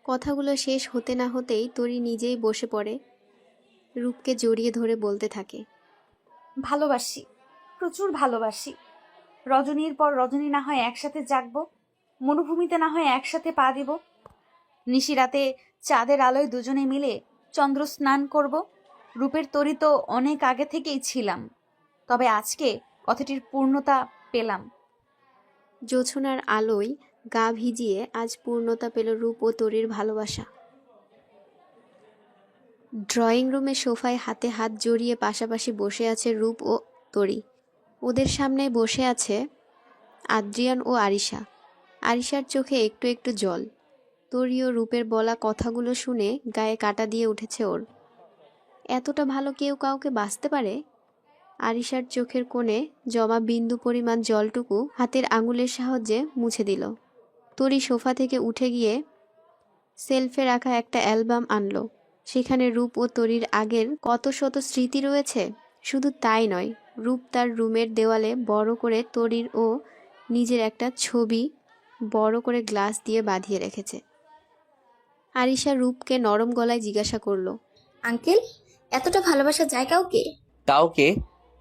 কথাগুলো শেষ হতে না হতেই তরি নিজেই বসে পড়ে, রূপকে জড়িয়ে ধরে বলতে থাকে, ভালোবাসি, প্রচুর ভালোবাসি। রজনীর পর রজনী না হয় একসাথে জাগবো, মরুভূমিতে না হয় একসাথে পা দিব, নিশিরাতে চাঁদের আলোয় দুজনে মিলে চন্দ্র স্নান করব। রূপের তরি তো অনেক আগে থেকেই ছিলাম, তবে আজকে কথাটির পূর্ণতা পেলাম। জোছনার আলোয় গা ভিজিয়ে আজ পূর্ণতা পেল রূপ ও তরির ভালোবাসা। ড্রয়িং রুমে সোফায় হাতে হাত জড়িয়ে পাশাপাশি বসে আছে রূপ ও তরি। ওদের সামনে বসে আছে আদ্রিয়ান ও আরিশা। আরিশার চোখে একটু একটু জল। তরি ও রূপের বলা কথাগুলো শুনে গায়ে কাঁটা দিয়ে উঠেছে ওর। এতটা ভালো কেউ কাউকে বাঁচতে পারে? আরিশার চোখের কোণে জমা বিন্দু পরিমাণ জলটুকু হাতের আঙুলের সাহায্যে মুছে দিল। তরি সোফা থেকে উঠে গিয়ে সেলফে রাখা একটা অ্যালবাম আনলো। সেখানে রূপ ও তরির আগের কত শত স্মৃতি রয়েছে। শুধু তাই নয়, রূপ তার রুমের দেওয়ালে বড় করে তরির ও নিজের একটা ছবি বড় করে গ্লাস দিয়ে বাঁধিয়ে রেখেছে। আরিশা রূপকে নরম গলায় জিজ্ঞাসা করলো, আঙ্কেল, এতটা ভালোবাসা যায় কাউকে? কাউকে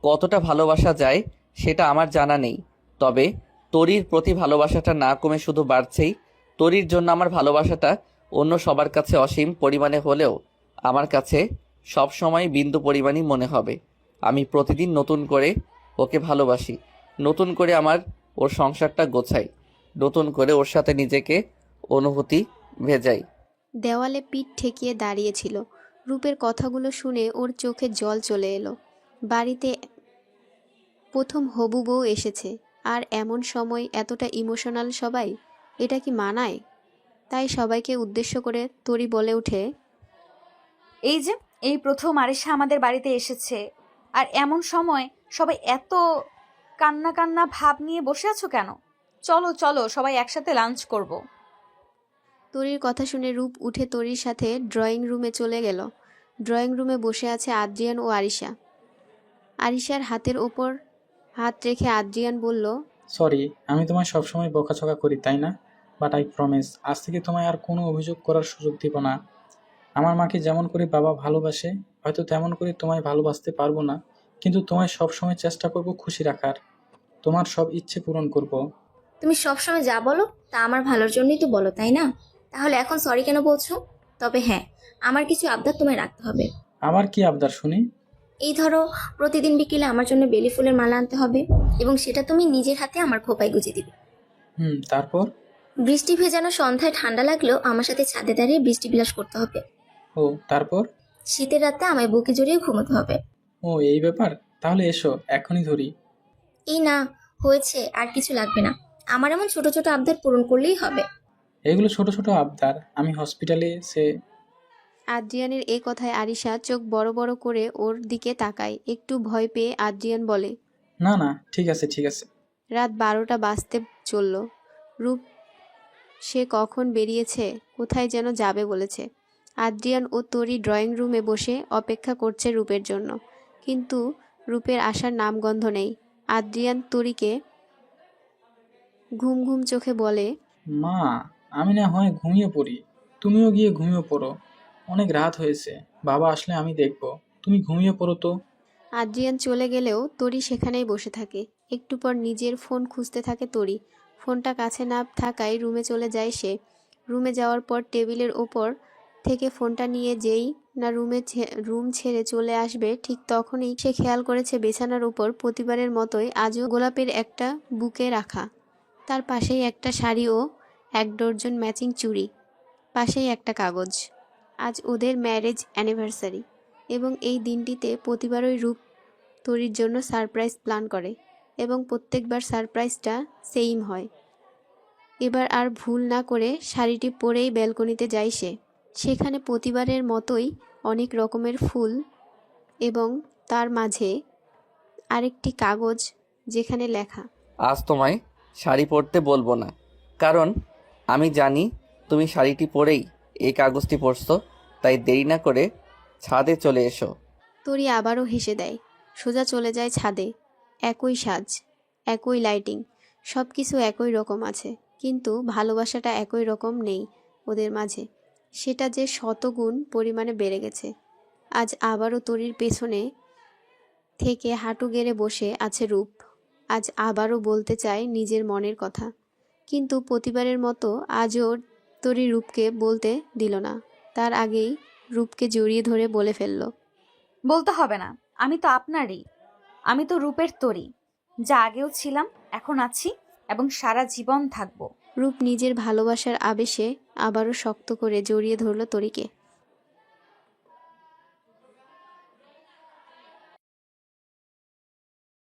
কতটা ভালোবাসা যায় সেটা আমার জানা নেই, তবে তরির প্রতি ভালোবাসাটা না কমে শুধু বাড়ছেই। তরির জন্য আমার ভালোবাসাটা অন্য সবার কাছে অসীম পরিমাণে হলেও আমার কাছে সব সময় বিন্দু পরিমাণই মনে হবে। আমি প্রতিদিন নতুন করে ওকে ভালোবাসি, নতুন করে ওর সংসারটা গোছাই, নতুন করে ওর সাথে নিজেকে অনুভূতি ভেজাই। দেওয়ালে পিঠ ঠেকিয়ে দাঁড়িয়েছিল। রূপের কথাগুলো শুনে ওর চোখে জল চলে এলো। বাড়িতে প্রথম হবু বউ এসেছে, আর এমন সময় এতটা ইমোশনাল সবাই, এটা কি মানায়? তাই সবাইকে উদ্দেশ্য করে তরি বলে ওঠে, এই যে এই প্রথম আরিশা আমাদের বাড়িতে এসেছে, আর এমন সময় সবাই এত কান্না কান্না ভাব নিয়ে বসে আছো কেন? চলো চলো, সবাই একসাথে লাঞ্চ করব। তরির কথা শুনে রূপ উঠে তরির সাথে ড্রয়িং রুমে চলে গেল। ড্রয়িং রুমে বসে আছে আদ্রিয়ান ও আরিশা। আরিশার হাতের ওপর হাত রেখে আদ্রিয়ান বলল, সরি, আমি তোমায় সবসময় বকাঝকা করি, তাই না? বাট আই প্রমিস, আজ থেকে তোমায় আর কোনো অভিযোগ করার সুযোগ দিব না। আমার মাকে যেমন করে বাবা ভালোবাসে, হয়তো তেমন করে তোমায় ভালোবাসতে পারবো না, কিন্তু তোমায় সবসময় চেষ্টা করব খুশি রাখার, তোমার সব ইচ্ছে পূরণ করব। তুমি সবসময় যা বলো তা আমার ভালোর জন্যই তো বলো, তাই না? তাহলে এখন সরি কেন বলছো? তবে হ্যাঁ, আমার কিছু আবদার তোমায় রাখতে হবে। আবার কি আবদার শুনি? এই ধরো, প্রতিদিন বিকেলে আমার জন্য বেলি ফুলের মালা আনতে হবে, এবং সেটা তুমি নিজের হাতে আমার খোপায় গুজে দিবে। তারপর? বৃষ্টি ভেজানো সন্ধ্যায় ঠান্ডা লাগলেও আমার সাথে ছাদে দাঁড়িয়ে বৃষ্টি বিলাস করতে হবে। ও, তারপর? শীতের রাতে আমায় বুকে জড়িয়ে ঘুমোতে হবে। ও, এই ব্যাপার? তাহলে এসো, এখনই ধরি। এই না, হয়েছে, আর কিছু লাগবে না। আমার এমন ছোট ছোট আবদার পূরণ করলেই হবে। এগুলো ছোট ছোট আবদার? আমি হসপিটালে সে। আদ্রিয়ানের এ কথায় আরিশা চোখ বড় বড় করে ওর দিকে তাকায়। একটু ভয় পেয়ে আদ্রিয়ান বলে, না না, ঠিক আছে ঠিক আছে। রাত 12টা বাজতে চলল। রূপ সে কখন বেরিয়েছে, কোথায় যেন যাবে বলেছে। আদ্রিয়ান ও তরি ড্রয়িং রুমে বসে অপেক্ষা করছে রূপের জন্য, কিন্তু রূপের আসার নামগন্ধ নেই। আদ্রিয়ান তরিকে ঘুম ঘুম চোখে বলে, মা, আমি না হয় ঘুমিয়ে পড়ি, তুমিও গিয়ে ঘুমিয়ে পড়ো, অনেক রাত হয়েছে, বাবা আসলে আমি দেখব, তুমি ঘুমিয়ে পড়ো তো। আদ্রিয়ান চলে গেলেও তরি সেখানেই বসে থাকে। একটু পর নিজের ফোন খুঁজতে থাকে তরি। ফোনটা কাছে না থাকায় রুমে চলে যায় সে। রুমে যাওয়ার পর টেবিলের ওপর থেকে ফোনটা নিয়ে যেই না রুম ছেড়ে চলে আসবে, ঠিক তখনই সে খেয়াল করেছে বিছানার উপর প্রতিবারের মতোই আজও গোলাপের একটা বুকে রাখা। তার পাশেই একটা শাড়ি ও 1 ডজন ম্যাচিং চুড়ি, পাশেই একটা কাগজ। আজ ওদের ম্যারেজ অ্যানিভার্সারি, এবং এই দিনটিতে প্রতিবারই রূপ তরির জন্য সারপ্রাইজ প্ল্যান করে, এবং প্রত্যেকবার সারপ্রাইজটা সেম হয়। এবার আর ভুল না করে শাড়িটি পরেই ব্যালকনিতে যায় সে। সেখানে প্রতিবারের মতোই অনেক রকমের ফুল, এবং তার মাঝে আরেকটি কাগজ যেখানে লেখা, আজ তোমায় শাড়ি পরতে বলবো না, কারণ আমি জানি তুমি শাড়িটি পরেই এই কাগজটি পরছো, তাই দেরি না করে ছাদে চলে এসো। তরি আবারও হেসে দেয়। সোজা চলে যায় ছাদে। একই সাজ, একই লাইটিং, সব কিছু একই রকম আছে, কিন্তু ভালোবাসাটা একই রকম নেই ওদের মাঝে। সেটা যে শতগুণ পরিমাণে বেড়ে গেছে। আজ আবারও তরির পেছনে থেকে হাঁটু গেড়ে বসে আছে রূপ। আজ আবারও বলতে চায় নিজের মনের কথা, কিন্তু প্রতিবারের মতো আজও তরি রূপকে বলতে দিল না। তার আগেই রূপকে জড়িয়ে ধরে বলে ফেলল, বলতে হবে না, আমি তো আপনারই, আমি তো রূপের তরি, যা আগেও ছিলাম, এখন আছি, এবং সারা জীবন থাকবো। রূপ নিজের ভালোবাসার আবেশে আবারও শক্ত করে জড়িয়ে ধরল তরিকে।